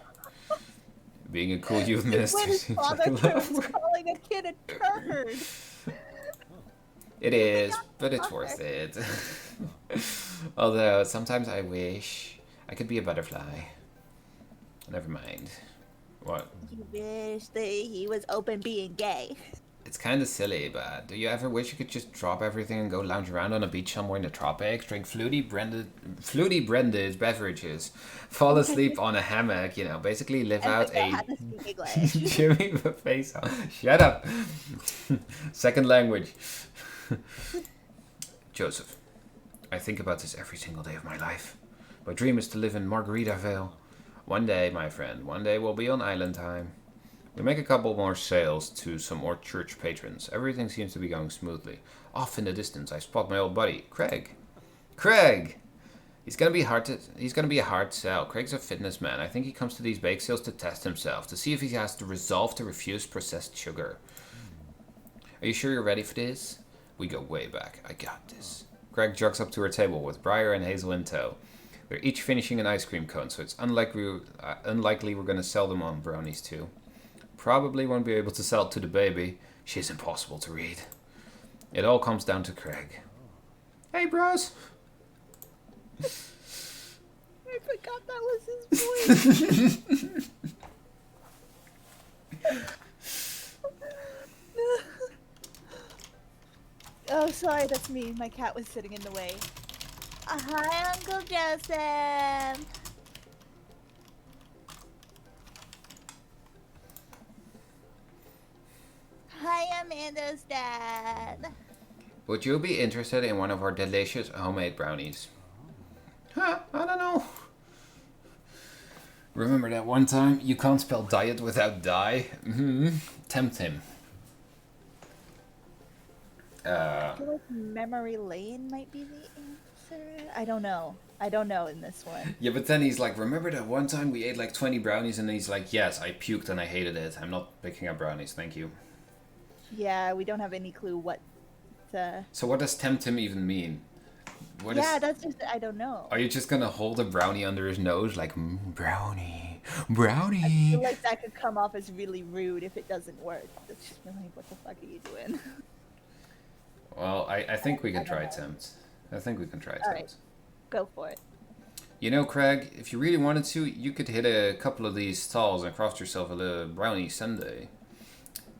Speaker 1: Being a cool youth minister
Speaker 2: When his
Speaker 1: seems
Speaker 2: father
Speaker 1: like
Speaker 2: terms
Speaker 1: love.
Speaker 2: calling a kid a turd.
Speaker 1: It is, but it's worth it. Although, sometimes I wish I could be a butterfly. Never mind. What?
Speaker 2: You wish that he was open being gay.
Speaker 1: It's kind of silly, but do you ever wish you could just drop everything and go lounge around on a beach somewhere in the tropics, drink fruity branded beverages, fall asleep on a hammock, you know, basically live
Speaker 2: And
Speaker 1: out
Speaker 2: forget how
Speaker 1: a
Speaker 2: to speak English.
Speaker 1: Jimmy face on. Shut up. Second language. Joseph, I think about this every single day of my life. My dream is to live in Margaritaville. One day, my friend, one day we'll be on island time. We make a couple more sales to some more church patrons. Everything seems to be going smoothly. Off in the distance, I spot my old buddy, Craig. Craig! He's gonna be a hard sell. Craig's a fitness man. I think he comes to these bake sales to test himself, to see if he has the resolve to refuse processed sugar. Are you sure you're ready for this? We go way back. I got this. Craig jogs up to her table with Briar and Hazel in tow. They're each finishing an ice cream cone, so it's unlikely we're gonna sell them on brownies too. Probably won't be able to sell it to the baby. She's impossible to read. It all comes down to Craig. Hey, bros.
Speaker 2: I forgot that was his voice. Oh, sorry, that's me. My cat was sitting in the way. Hi, Uncle Joseph. Hi, Amanda's dad.
Speaker 1: Would you be interested in one of our delicious homemade brownies? Huh, I don't know. Remember that one time? You can't spell diet without die? Tempt him.
Speaker 2: I feel like memory lane might be the answer. I don't know. I don't know in this one.
Speaker 1: Yeah, but then he's like, remember that one time we ate like 20 brownies? And he's like, yes, I puked and I hated it. I'm not picking up brownies, thank you.
Speaker 2: Yeah, we don't have any clue what the...
Speaker 1: So what does tempt him even mean?
Speaker 2: That's just... I don't know.
Speaker 1: Are you just gonna hold a brownie under his nose like, brownie, brownie?
Speaker 2: I feel like that could come off as really rude if it doesn't work. It's just like, what the fuck are you doing?
Speaker 1: Well, I think we can try tempt. I think we can try tempt.
Speaker 2: Alright, go for it.
Speaker 1: You know, Craig, if you really wanted to, you could hit a couple of these stalls and craft yourself a little brownie sundae.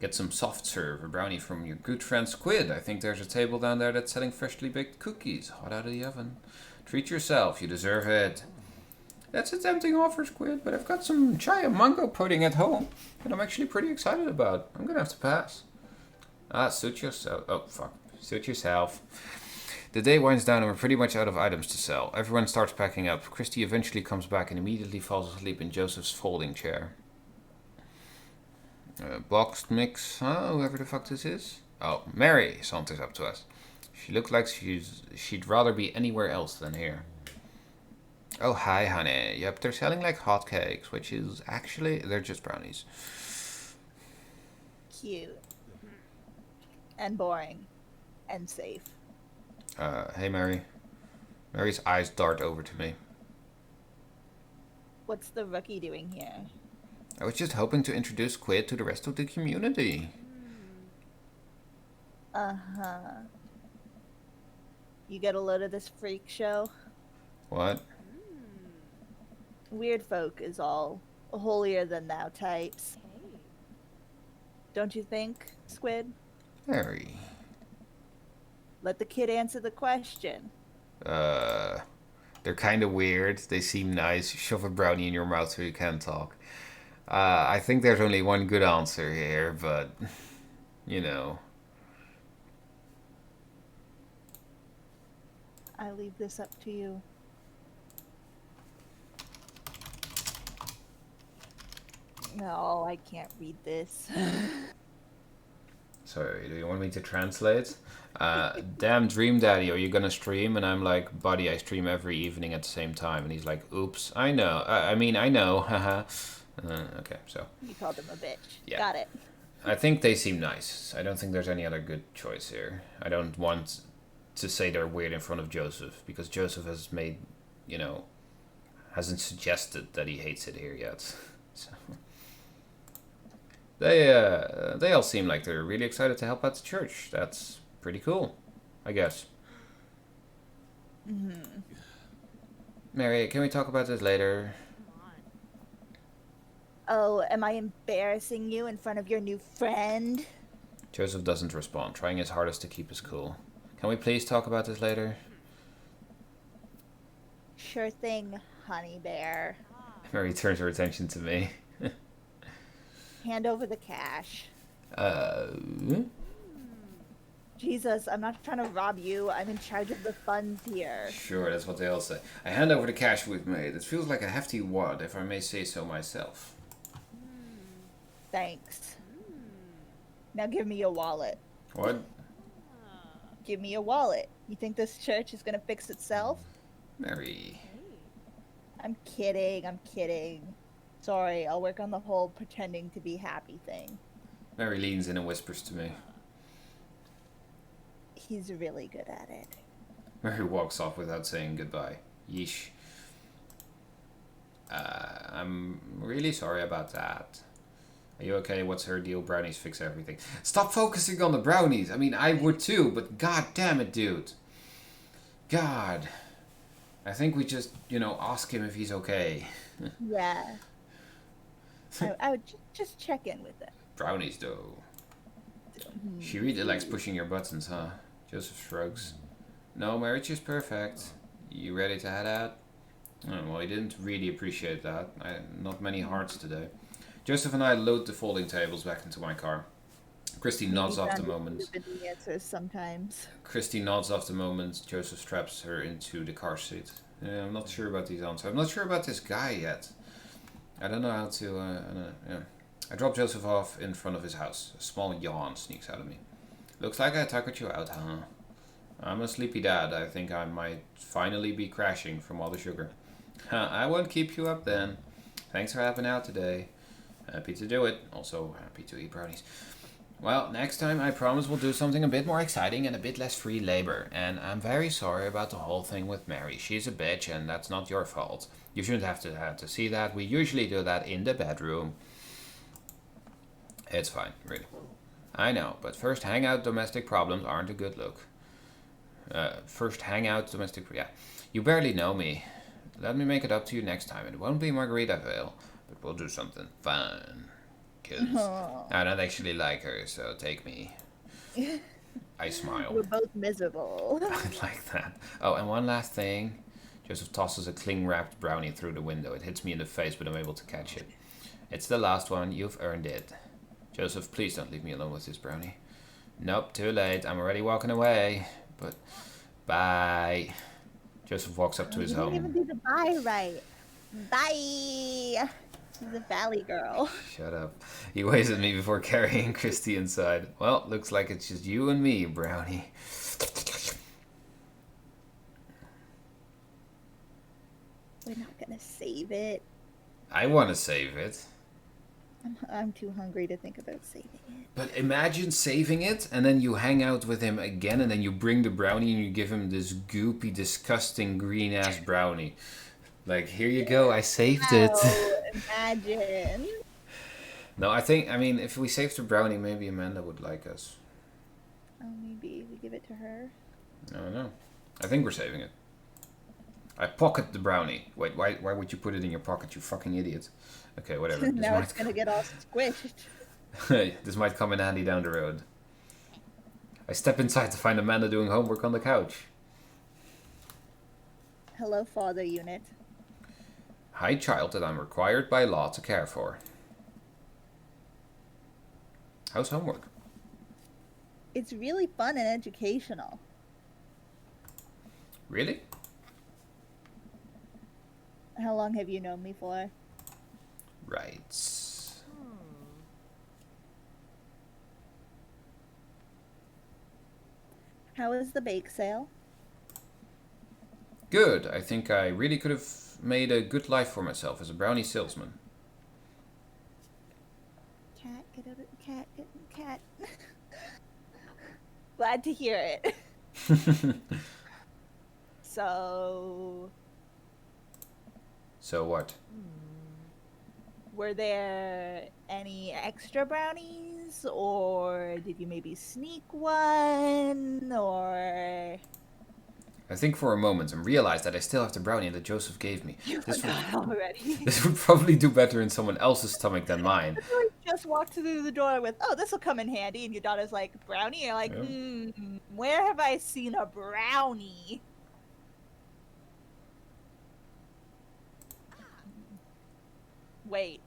Speaker 1: Get some soft serve, a brownie from your good friend Squid. I think there's a table down there that's selling freshly baked cookies, hot out of the oven. Treat yourself, you deserve it. That's a tempting offer, Squid, but I've got some chai and mango pudding at home that I'm actually pretty excited about. I'm gonna have to pass. Suit yourself. Oh, fuck. Suit yourself. The day winds down and we're pretty much out of items to sell. Everyone starts packing up. Christy eventually comes back and immediately falls asleep in Joseph's folding chair. Boxed mix, whoever the fuck this is. Oh, Mary saunters up to us. She looks like she'd rather be anywhere else than here. Oh, hi, honey. Yep, they're selling like hotcakes, which is actually, they're just brownies.
Speaker 2: Cute. And boring. And safe.
Speaker 1: Hey, Mary. Mary's eyes dart over to me.
Speaker 2: What's the rookie doing here?
Speaker 1: I was just hoping to introduce Quid to the rest of the community.
Speaker 2: Uh-huh. You get a load of this freak show?
Speaker 1: What?
Speaker 2: Weird folk is all holier than thou types. Don't you think, Squid?
Speaker 1: Mary.
Speaker 2: Let the kid answer the question.
Speaker 1: They're kind of weird. They seem nice. Shove a brownie in your mouth so you can't talk. I think there's only one good answer here, but, you know.
Speaker 2: I leave this up to you. No, I can't read this.
Speaker 1: Sorry, do you want me to translate? Damn Dream Daddy, are you gonna stream? And I'm like, buddy, I stream every evening at the same time. And he's like, oops, I know. I know, haha. Okay, so.
Speaker 2: You called him a bitch.
Speaker 1: Yeah.
Speaker 2: Got it.
Speaker 1: I think they seem nice. I don't think there's any other good choice here. I don't want to say they're weird in front of Joseph, because Joseph has made, hasn't suggested that he hates it here yet. So. They all seem like they're really excited to help out the church. That's pretty cool, I guess.
Speaker 2: Mm-hmm.
Speaker 1: Mary, can we talk about this later?
Speaker 2: Oh, am I embarrassing you in front of your new friend?
Speaker 1: Joseph doesn't respond, trying his hardest to keep his cool. Can we please talk about this later?
Speaker 2: Sure thing, honey bear.
Speaker 1: Mary turns her attention to me.
Speaker 2: Hand over the cash. Jesus, I'm not trying to rob you. I'm in charge of the funds here.
Speaker 1: Sure, that's what they all say. I hand over the cash we've made. It feels like a hefty wad, if I may say so myself.
Speaker 2: Thanks. Now give me your wallet.
Speaker 1: What?
Speaker 2: Give me your wallet. You think this church is gonna fix itself?
Speaker 1: Mary.
Speaker 2: I'm kidding, I'm kidding. Sorry, I'll work on the whole pretending to be happy thing.
Speaker 1: Mary leans in and whispers to me.
Speaker 2: He's really good at it.
Speaker 1: Mary walks off without saying goodbye. Yeesh. I'm really sorry about that. Are you okay? What's her deal? Brownies fix everything. Stop focusing on the brownies. I mean, I would too, but god damn it, dude. God. I think we just, ask him if he's okay.
Speaker 2: Yeah. I would just check in with it.
Speaker 1: Brownies, though. She really likes pushing your buttons, huh? Joseph shrugs. No, marriage is perfect. You ready to head out? Oh, well, he didn't really appreciate that. Not many hearts today. Joseph and I load the folding tables back into my car. Christy nods off the moment.
Speaker 2: Sometimes.
Speaker 1: Christy nods off the moment. Joseph straps her into the car seat. Yeah, I'm not sure about these answers. I'm not sure about this guy yet. I don't know how to. I drop Joseph off in front of his house. A small yawn sneaks out of me. Looks like I tuckered you out, huh? I'm a sleepy dad. I think I might finally be crashing from all the sugar. I won't keep you up then. Thanks for helping out today. Happy to do it. Also happy to eat brownies. Well, next time I promise we'll do something a bit more exciting and a bit less free labor. And I'm very sorry about the whole thing with Mary. She's a bitch and that's not your fault. You shouldn't have to see that. We usually do that in the bedroom. It's fine, really. I know, but first hangout domestic problems aren't a good look. Yeah. You barely know me. Let me make it up to you next time. It won't be Margaritaville, but we'll do something fun. Because I don't actually like her, so take me. I smile.
Speaker 2: We're both miserable.
Speaker 1: I like that. Oh, and one last thing. Joseph tosses a cling-wrapped brownie through the window. It hits me in the face, but I'm able to catch it. It's the last one. You've earned it. Joseph, please don't leave me alone with this brownie. Nope, too late. I'm already walking away. But, bye. Joseph walks up to his home.
Speaker 2: You didn't even do the bye right. Bye. She's a valley girl.
Speaker 1: Shut up. He waves at me before carrying Christy inside. Well, looks like it's just you and me, brownie.
Speaker 2: We're not gonna save it.
Speaker 1: I want to save it.
Speaker 2: I'm too hungry to think about saving it.
Speaker 1: But imagine saving it, and then you hang out with him again, and then you bring the brownie and you give him this goopy, disgusting green-ass brownie. Like, here you go, I saved it.
Speaker 2: Imagine.
Speaker 1: No, I mean, if we saved the brownie, maybe Amanda would like us.
Speaker 2: Oh, maybe we give it to her.
Speaker 1: I don't know. I think we're saving it. I pocket the brownie. Wait, why would you put it in your pocket, you fucking idiot? Okay, whatever.
Speaker 2: Now it's gonna get all squished.
Speaker 1: This might come in handy down the road. I step inside to find Amanda doing homework on the couch.
Speaker 2: Hello, father unit.
Speaker 1: Hi, child that I'm required by law to care for. How's homework?
Speaker 2: It's really fun and educational.
Speaker 1: Really?
Speaker 2: How long have you known me for?
Speaker 1: Right.
Speaker 2: How is the bake sale?
Speaker 1: Good. I think I really could have made a good life for myself as a brownie salesman.
Speaker 2: Cat, get out of cat, cat. Glad to hear it. So,
Speaker 1: So what?
Speaker 2: were there any extra brownies, or did you maybe sneak one, or
Speaker 1: I think for a moment and realized that I still have the brownie that Joseph gave me.
Speaker 2: you
Speaker 1: This would
Speaker 2: forgot already?
Speaker 1: this would probably do better in someone else's stomach than mine.
Speaker 2: You just walked through the door with, "Oh, this will come in handy," and your daughter's like, "Brownie?" You're like,
Speaker 1: Yeah.
Speaker 2: where have I seen a brownie? Wait,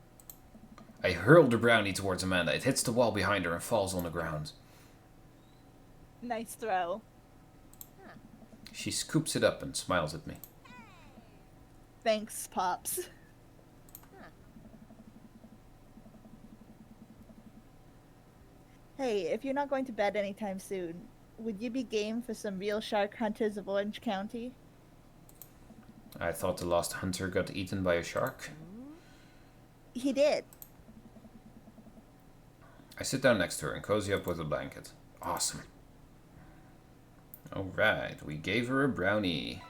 Speaker 1: I hurl the brownie towards Amanda. It hits the wall behind her and falls on the ground.
Speaker 2: nice throw.
Speaker 1: She scoops it up and smiles at me.
Speaker 2: Thanks, Pops. Hey, if you're not going to bed anytime soon, would you be game for some real shark hunters of Orange County?
Speaker 1: I thought the last hunter got eaten by a shark.
Speaker 2: He did.
Speaker 1: I sit down next to her and cozy up with a blanket. Awesome. Alright, we gave her a brownie.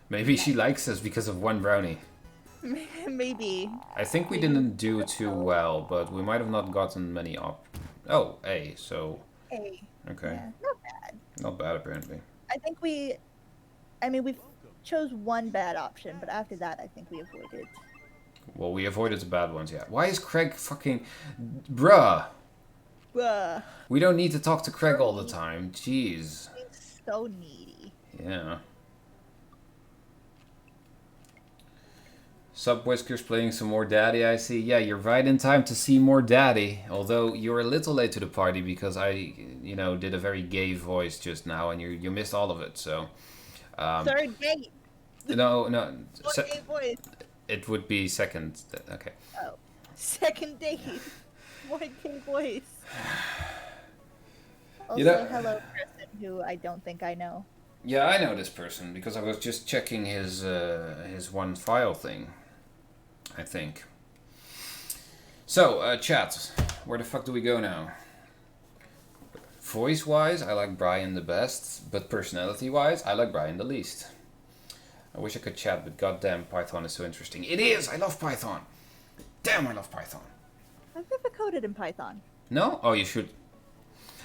Speaker 1: Maybe she likes us because of one brownie.
Speaker 2: Maybe.
Speaker 1: I think we didn't do too well, but we might have not gotten many up. Oh, A, so...
Speaker 2: Hey.
Speaker 1: Okay.
Speaker 2: Yeah, not bad.
Speaker 1: Not bad, apparently.
Speaker 2: We chose one bad option, but after that, I think we avoided.
Speaker 1: Well, we avoided the bad ones, yeah. Why is Craig fucking... Bruh!
Speaker 2: Bruh.
Speaker 1: We don't need to talk to Craig all the time. Jeez.
Speaker 2: He's so needy.
Speaker 1: Yeah. Sup, Whiskers, playing some more Daddy, I see. Yeah, you're right in time to see more Daddy. Although, you're a little late to the party because I, did a very gay voice just now and you missed all of it, so...
Speaker 2: Third date.
Speaker 1: No.
Speaker 2: What gay voice?
Speaker 1: It would be second. Okay.
Speaker 2: Oh. Second date. What gay voice? Also, hello, person who I don't think I know.
Speaker 1: Yeah, I know this person because I was just checking his one file thing. I think. So, chat. Where the fuck do we go now? Voice-wise, I like Brian the best, but personality-wise, I like Brian the least. I wish I could chat, but goddamn, Python is so interesting. It is! I love Python! Damn, I love Python.
Speaker 2: I've never coded in Python.
Speaker 1: No? Oh, you should.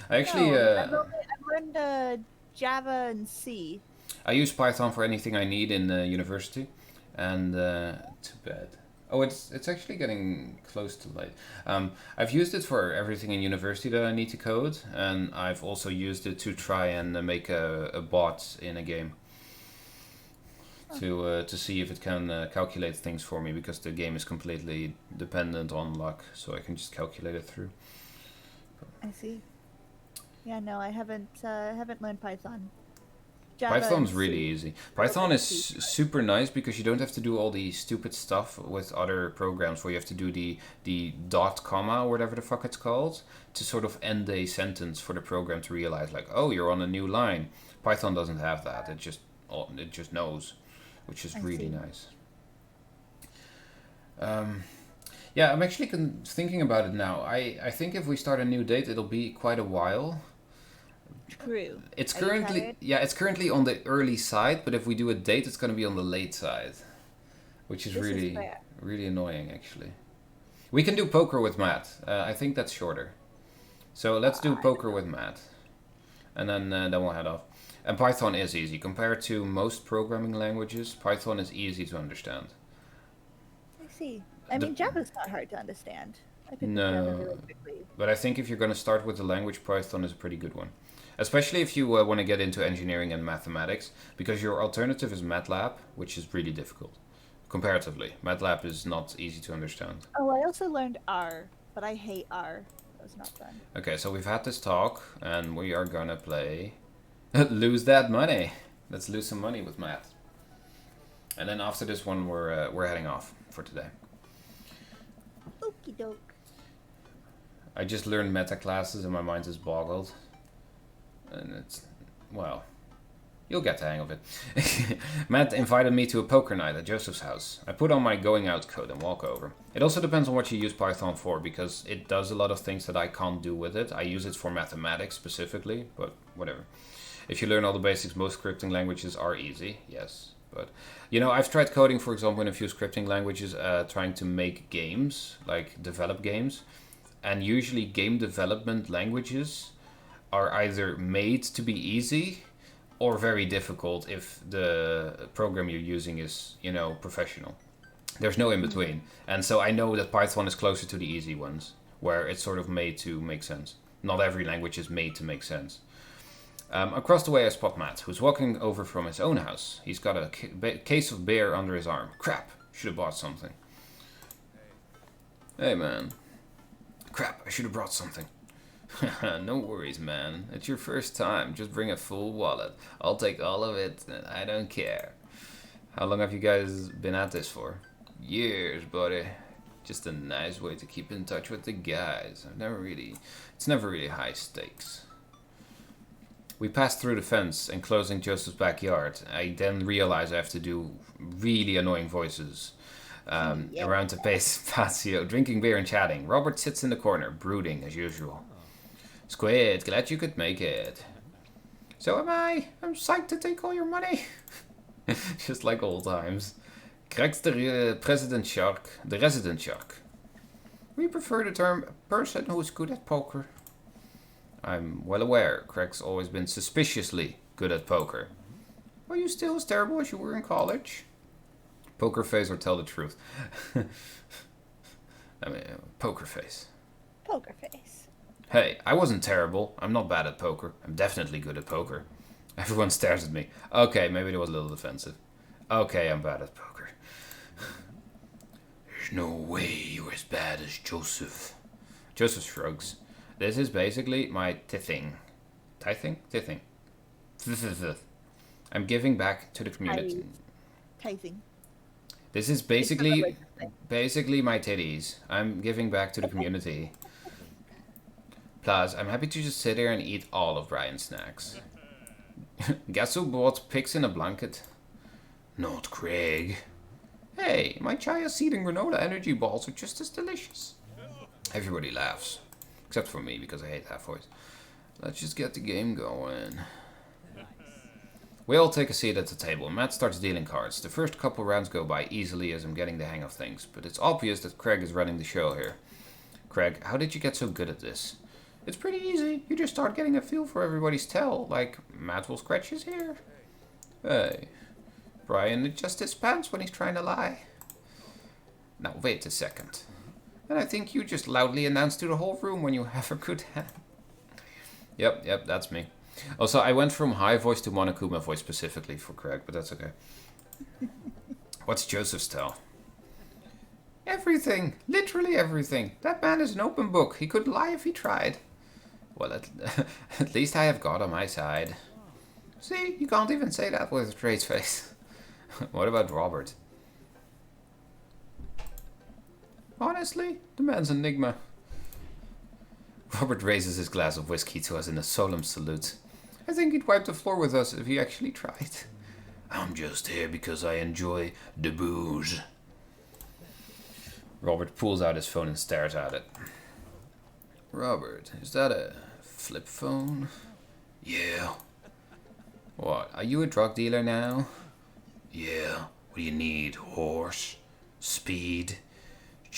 Speaker 1: I actually...
Speaker 2: No, I've learned Java and C.
Speaker 1: I use Python for anything I need in university. And, too bad. Oh, it's actually getting close to late. I've used it for everything in university that I need to code. And I've also used it to try and make a bot in a game. To see if it can calculate things for me, because the game is completely dependent on luck, so I can just calculate it through.
Speaker 2: I see. Yeah, no, I haven't learned Python. Java
Speaker 1: Python's really easy. Python is super nice because you don't have to do all the stupid stuff with other programs where you have to do the dot comma or whatever the fuck it's called to sort of end a sentence for the program to realize like, oh, you're on a new line. Python doesn't have that. It just knows, which is really nice. Yeah, I'm actually thinking about it now. I think if we start a new date, it'll be quite a while.
Speaker 2: True.
Speaker 1: It's currently on the early side, but if we do a date, it's going to be on the late side, which is really annoying actually. We can do poker with Matt. I think that's shorter. So let's do poker with Matt, and then we'll head off. And Python is easy compared to most programming languages. Python is easy to understand.
Speaker 2: I see. I mean, Java's not hard to understand. I picked up Java really quickly.
Speaker 1: But I think if you're going to start with the language, Python is a pretty good one. Especially if you want to get into engineering and mathematics, because your alternative is MATLAB, which is really difficult. Comparatively. MATLAB is not easy to understand.
Speaker 2: Oh, I also learned R, but I hate R. That was not fun.
Speaker 1: Okay, so we've had this talk, and we are going to play... Lose that money. Let's lose some money with Matt. And then after this one, we're heading off for today.
Speaker 2: Okie doke.
Speaker 1: I just learned meta classes and my mind is boggled. And it's... well, you'll get the hang of it. Matt invited me to a poker night at Joseph's house. I put on my going out coat and walk over. It also depends on what you use Python for, because it does a lot of things that I can't do with it. I use it for mathematics specifically, but whatever. If you learn all the basics, most scripting languages are easy, yes. But, you know, I've tried coding, for example, in a few scripting languages, trying to make games, like develop games. And usually game development languages are either made to be easy or very difficult if the program you're using is, you know, professional. There's no in between. And so I know that Python is closer to the easy ones, where it's sort of made to make sense. Not every language is made to make sense. Across the way I spot Matt, who's walking over from his own house. He's got a case of beer under his arm. Crap, should have bought something. Hey man. Crap, I should have brought something. No worries, man. It's your first time. Just bring a full wallet. I'll take all of it. I don't care. How long have you guys been at this for? Years, buddy. Just a nice way to keep in touch with the guys. It's never really high stakes. We passed through the fence, enclosing Joseph's backyard. I then realize I have to do really annoying voices. Around the patio, drinking beer and chatting. Robert sits in the corner, brooding as usual. Squid, glad you could make it. So am I. I'm psyched to take all your money. Just like old times. Greg's the resident shark. We prefer the term person who's good at poker. I'm well aware Craig's always been suspiciously good at poker. Are you still as terrible as you were in college? Poker face or tell the truth? I mean, poker face.
Speaker 2: Poker face.
Speaker 1: Hey, I wasn't terrible. I'm not bad at poker. I'm definitely good at poker. Everyone stares at me. Okay, maybe it was a little defensive. Okay, I'm bad at poker. There's no way you're as bad as Joseph. Joseph shrugs. This is basically my tithing. Tithing? Tithing. I'm giving back to the community.
Speaker 2: Tithing.
Speaker 1: This is basically my titties. I'm giving back to the community. Plus, I'm happy to just sit here and eat all of Brian's snacks. Guess who bought pigs in a blanket? Not Craig. Hey, my chia seed and granola energy balls are just as delicious. Everybody laughs. Except for me, because I hate that voice. Let's just get the game going. We all take a seat at the table, and Matt starts dealing cards. The first couple rounds go by easily as I'm getting the hang of things, but it's obvious that Craig is running the show here. Craig, how did you get so good at this? It's pretty easy. You just start getting a feel for everybody's tell, like Matt will scratch his ear. Hey, Brian adjusts his pants when he's trying to lie. Now wait a second. And I think you just loudly announce to the whole room when you have a good hand. Yep, that's me. Also, I went from high voice to Monokuma voice specifically for Craig, but that's okay. What's Joseph's tell? Everything. Literally everything. That man is an open book. He could lie if he tried. Well, at least I have God on my side. See, you can't even say that with a straight face. What about Robert? Honestly, the man's an enigma. Robert raises his glass of whiskey to us in a solemn salute. I think he'd wipe the floor with us if he actually tried. I'm just here because I enjoy the booze. Robert pulls out his phone and stares at it. Robert, is that a flip phone? Yeah. What, are you a drug dealer now? Yeah. What do you need? Horse? Speed?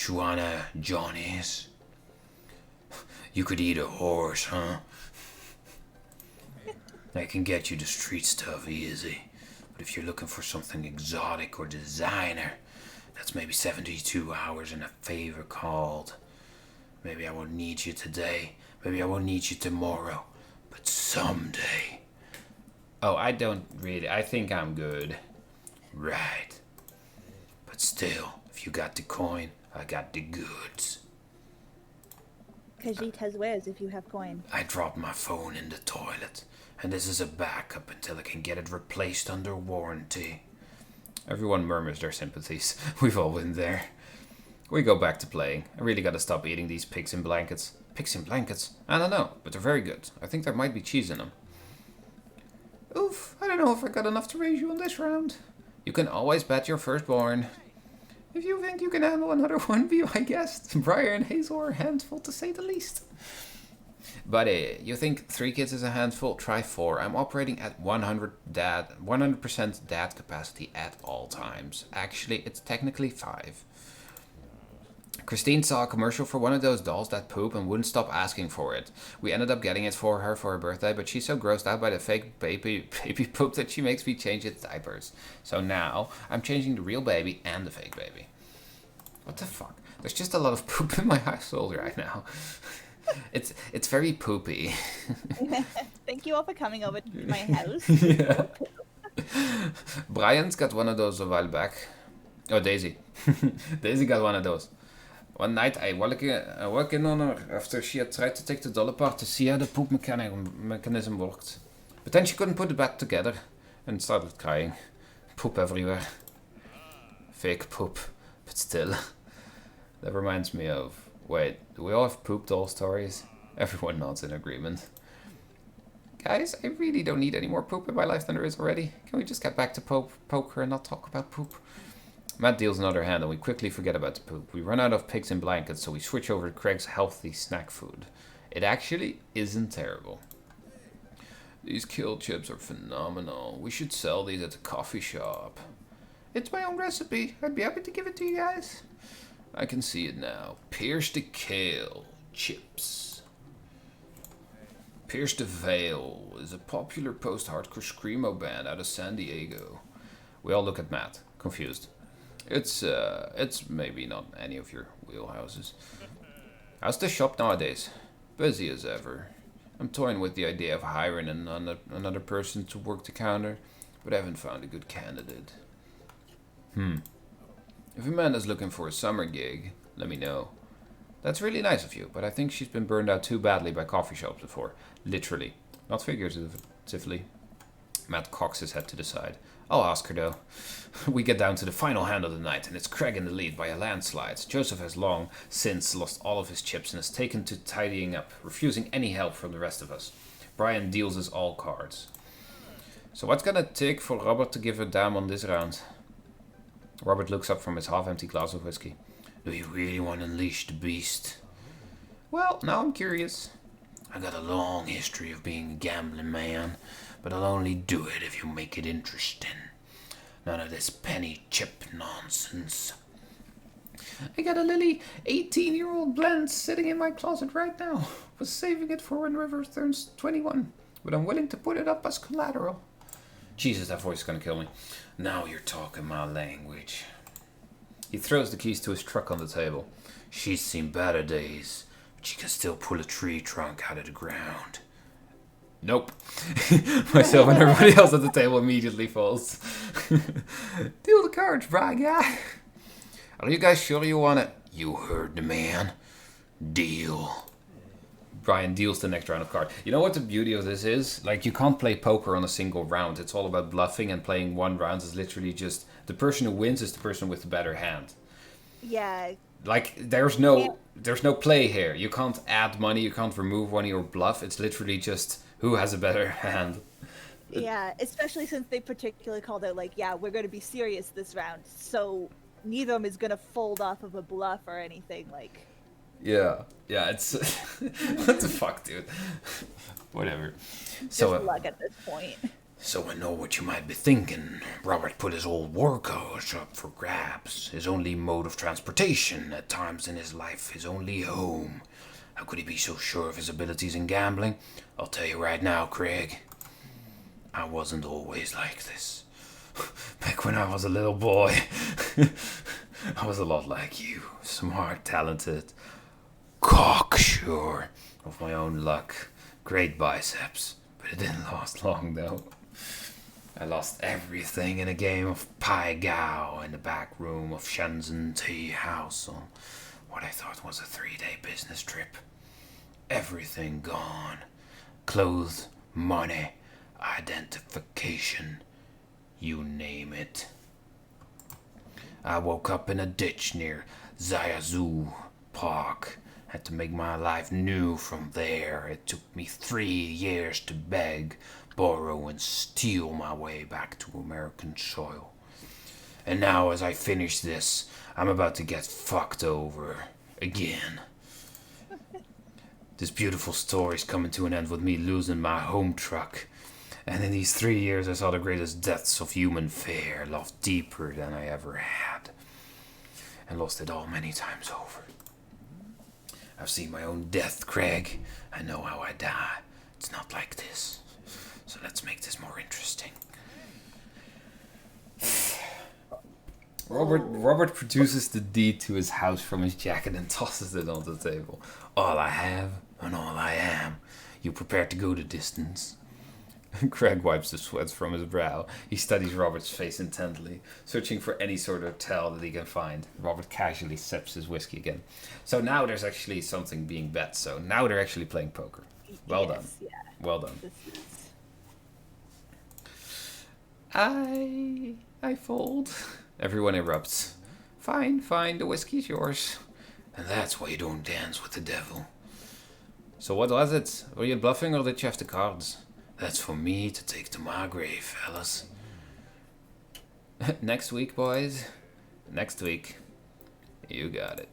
Speaker 1: Juana Johnnies? You could eat a horse, huh? I can get you the street stuff easy. But if you're looking for something exotic or designer, that's maybe 72 hours and a favor called. Maybe I won't need you today. Maybe I won't need you tomorrow. But someday. Oh, I don't really. I think I'm good. Right. But still, if you got the coin, I got the goods.
Speaker 2: Khajiit has wares if you have coin.
Speaker 1: I dropped my phone in the toilet, and this is a backup until I can get it replaced under warranty. Everyone murmurs their sympathies. We've all been there. We go back to playing. I really gotta stop eating these pigs in blankets. Pigs in blankets? I don't know, but they're very good. I think there might be cheese in them. Oof, I don't know if I got enough to raise you on this round. You can always bet your firstborn. If you think you can handle another 1v, I guess. Briar and Hazel are a handful to say the least. But you think 3 kids is a handful? Try 4. I'm operating at 100% dad capacity at all times. Actually, it's technically 5. Christine saw a commercial for one of those dolls that poop and wouldn't stop asking for it. We ended up getting it for her birthday, but she's so grossed out by the fake baby poop that she makes me change its diapers. So now, I'm changing the real baby and the fake baby. What the fuck? There's just a lot of poop in my household right now. It's very poopy.
Speaker 2: Thank you all for coming over to my house.
Speaker 1: Yeah. Brian's got one of those a while back. Oh, Daisy. Daisy got one of those. One night I walked in on her after she had tried to take the doll apart to see how the poop mechanism worked. But then she couldn't put it back together and started crying. Poop everywhere. Fake poop, but still. That reminds me of... Wait, do we all have poop doll stories? Everyone nods in agreement. Guys, I really don't need any more poop in my life than there is already. Can we just get back to poker and not talk about poop? Matt deals another hand and we quickly forget about the poop. We run out of pigs and blankets, so we switch over to Craig's healthy snack food. It actually isn't terrible. These kale chips are phenomenal. We should sell these at the coffee shop. It's my own recipe. I'd be happy to give it to you guys. I can see it now. Pierce the Kale chips. Pierce the Veil is a popular post-hardcore screamo band out of San Diego. We all look at Matt, confused. It's maybe not any of your wheelhouses. How's the shop nowadays? Busy as ever. I'm toying with the idea of hiring another person to work the counter, but I haven't found a good candidate. If Amanda's looking for a summer gig, let me know. That's really nice of you, but I think she's been burned out too badly by coffee shops before. Literally. Not figuratively. Matt cocks his head to the side. I'll ask her though. We get down to the final hand of the night, and it's Craig in the lead by a landslide. Joseph has long since lost all of his chips and has taken to tidying up, refusing any help from the rest of us. Brian deals us all cards. So what's gonna take for Robert to give a damn on this round? Robert looks up from his half-empty glass of whiskey. Do you really want to unleash the beast? Well, now I'm curious. I got a long history of being a gambling man, but I'll only do it if you make it interesting. None of this penny chip nonsense. I got a lily 18-year-old blend sitting in my closet right now. Was saving it for when Rivers turns 21, but I'm willing to put it up as collateral. Jesus, that voice is gonna kill me. Now you're talking my language. He throws the keys to his truck on the table. She's seen better days, but she can still pull a tree trunk out of the ground. Nope. Myself and everybody else at the table immediately falls. Deal the cards, right guy? Are you guys sure you want it? You heard the man. Deal. Brian deals the next round of cards. You know what the beauty of this is? Like, you can't play poker on a single round. It's all about bluffing, and playing one round is literally just... The person who wins is the person with the better hand.
Speaker 2: Yeah.
Speaker 1: Like, there's no play here. You can't add money, you can't remove money or bluff. It's literally just who has a better hand.
Speaker 2: Yeah, especially since they particularly called out, like, yeah, we're going to be serious this round. So neither of them is going to fold off of a bluff or anything, like...
Speaker 1: Yeah, it's... What the fuck, dude? Whatever.
Speaker 2: Just luck at this point.
Speaker 3: So I know what you might be thinking. Robert put his old workhouse up for grabs. His only mode of transportation at times in his life, his only home. How could he be so sure of his abilities in gambling? I'll tell you right now, Craig. I wasn't always like this. Back when I was a little boy, I was a lot like you. Smart, talented, cocksure of my own luck. Great biceps, but it didn't last long though. I lost everything in a game of Pai Gow in the back room of Shenzhen Tea House on what I thought was a 3-day business trip. Everything gone. Clothes, money, identification, you name it. I woke up in a ditch near Zayazoo Park. Had to make my life new from there. It took me 3 years to beg, borrow and steal my way back to American soil. And now, as I finish this, I'm about to get fucked over again. This beautiful story's coming to an end with me losing my home truck. And in these 3 years, I saw the greatest depths of human fear, loved deeper than I ever had. And lost it all many times over. I've seen my own death, Craig. I know how I die. It's not like this. So let's make this more interesting.
Speaker 1: Robert produces the deed to his house from his jacket and tosses it on the table.
Speaker 3: All I have and all I am. You prepared to go the distance?
Speaker 1: Craig wipes the sweat from his brow. He studies Robert's face intently, searching for any sort of tell that he can find. Robert casually sips his whiskey again. So now there's actually something being bet. So now they're actually playing poker. Well done.
Speaker 2: Yeah.
Speaker 1: Well done.
Speaker 2: This is...
Speaker 1: I fold. Everyone erupts. Fine, the whiskey's yours.
Speaker 3: And that's why you don't dance with the devil.
Speaker 1: So what was it? Were you bluffing or did you have the cards?
Speaker 3: That's for me to take to my grave, fellas.
Speaker 1: Next week, boys. Next week. You got it.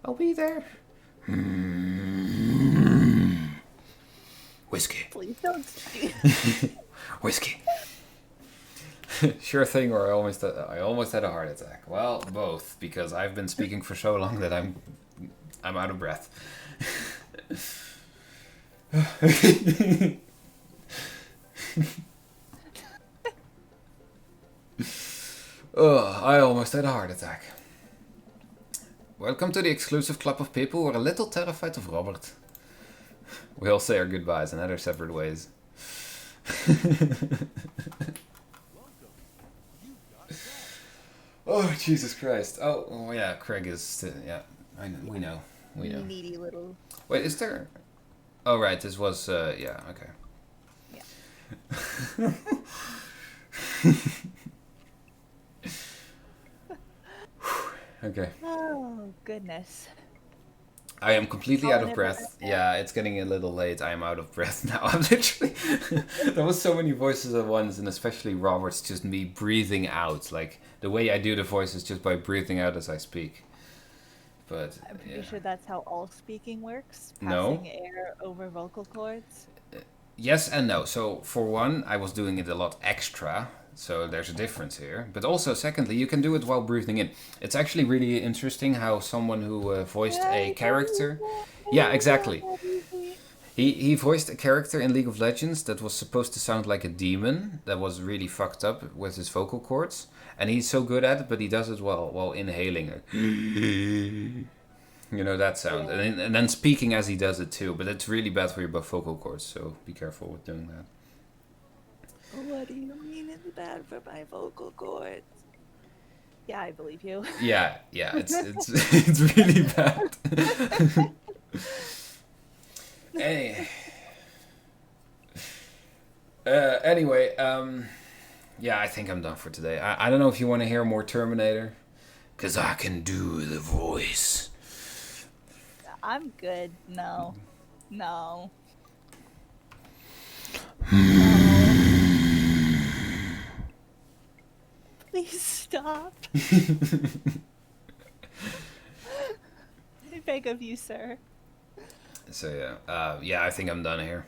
Speaker 1: I'll be there.
Speaker 3: Whiskey.
Speaker 2: Please don't.
Speaker 3: Whiskey.
Speaker 1: Sure thing, or I almost had a heart attack. Well, both, because I've been speaking for so long that I'm out of breath. I almost had a heart attack. Welcome to the exclusive club of people who are a little terrified of Robert. We all say our goodbyes and head our separate ways. Oh, Jesus Christ. Oh yeah, Craig is... yeah, we know.
Speaker 2: Needy little...
Speaker 1: Wait, is there... Oh, right, this was... yeah, okay.
Speaker 2: Yeah.
Speaker 1: Okay.
Speaker 2: Oh, goodness.
Speaker 1: I am completely out of breath. Yeah, it's getting a little late. I am out of breath now. I'm literally... There was so many voices at once, and especially Robert's just me breathing out. Like, the way I do the voice is just by breathing out as I speak. But,
Speaker 2: I'm pretty sure that's how all speaking works.
Speaker 1: No.
Speaker 2: Passing air over vocal cords.
Speaker 1: Yes and no. So, for one, I was doing it a lot extra. So there's a difference here. But also, secondly, you can do it while breathing in. It's actually really interesting how someone who voiced a character... Yeah, exactly. He voiced a character in League of Legends that was supposed to sound like a demon. That was really fucked up with his vocal cords. And he's so good at it, but he does it while inhaling. You know, that sound. And then speaking as he does it too. But it's really bad for your vocal cords, so be careful with doing that.
Speaker 2: What do you mean it's bad for my vocal cords? Yeah, I believe you.
Speaker 1: Yeah, it's it's really bad. Anyway, yeah, I think I'm done for today. I don't know if you want to hear more Terminator.
Speaker 3: 'Cause I can do the voice.
Speaker 2: I'm good. No. Please stop. I beg of you, sir.
Speaker 1: So yeah, I think I'm done here.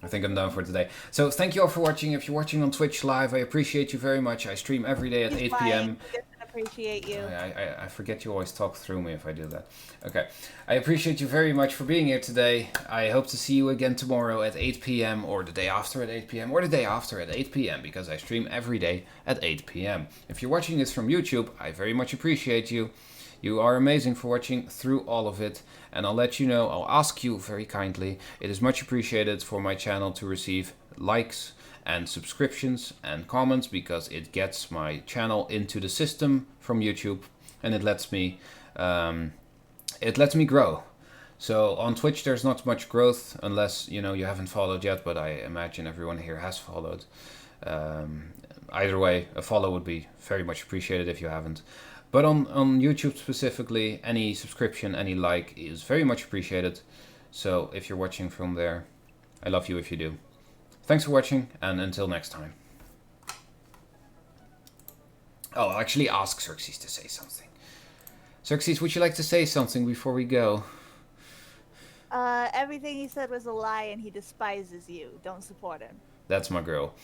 Speaker 1: I think I'm done for today. So thank you all for watching. If you're watching on Twitch live, I appreciate you very much. I stream every day at 8 p.m.
Speaker 2: I appreciate you.
Speaker 1: I forget you always talk through me if I do that. Okay. I appreciate you very much for being here today. I hope to see you again tomorrow at 8 p.m. or the day after at 8 p.m. or the day after at 8 p.m. because I stream every day at 8 p.m. If you're watching this from YouTube, I very much appreciate you. You are amazing for watching through all of it. And I'll let you know, I'll ask you very kindly. It is much appreciated for my channel to receive likes and subscriptions and comments because it gets my channel into the system from YouTube and it lets me grow. So on Twitch there's not much growth unless you haven't followed yet, but I imagine everyone here has followed. Either way, a follow would be very much appreciated if you haven't. But on YouTube specifically, any subscription, any like is very much appreciated. So if you're watching from there, I love you if you do. Thanks for watching, and until next time. Oh, I'll actually ask Xerxes to say something. Xerxes, would you like to say something before we go?
Speaker 2: Everything he said was a lie and he despises you. Don't support him.
Speaker 1: That's my girl.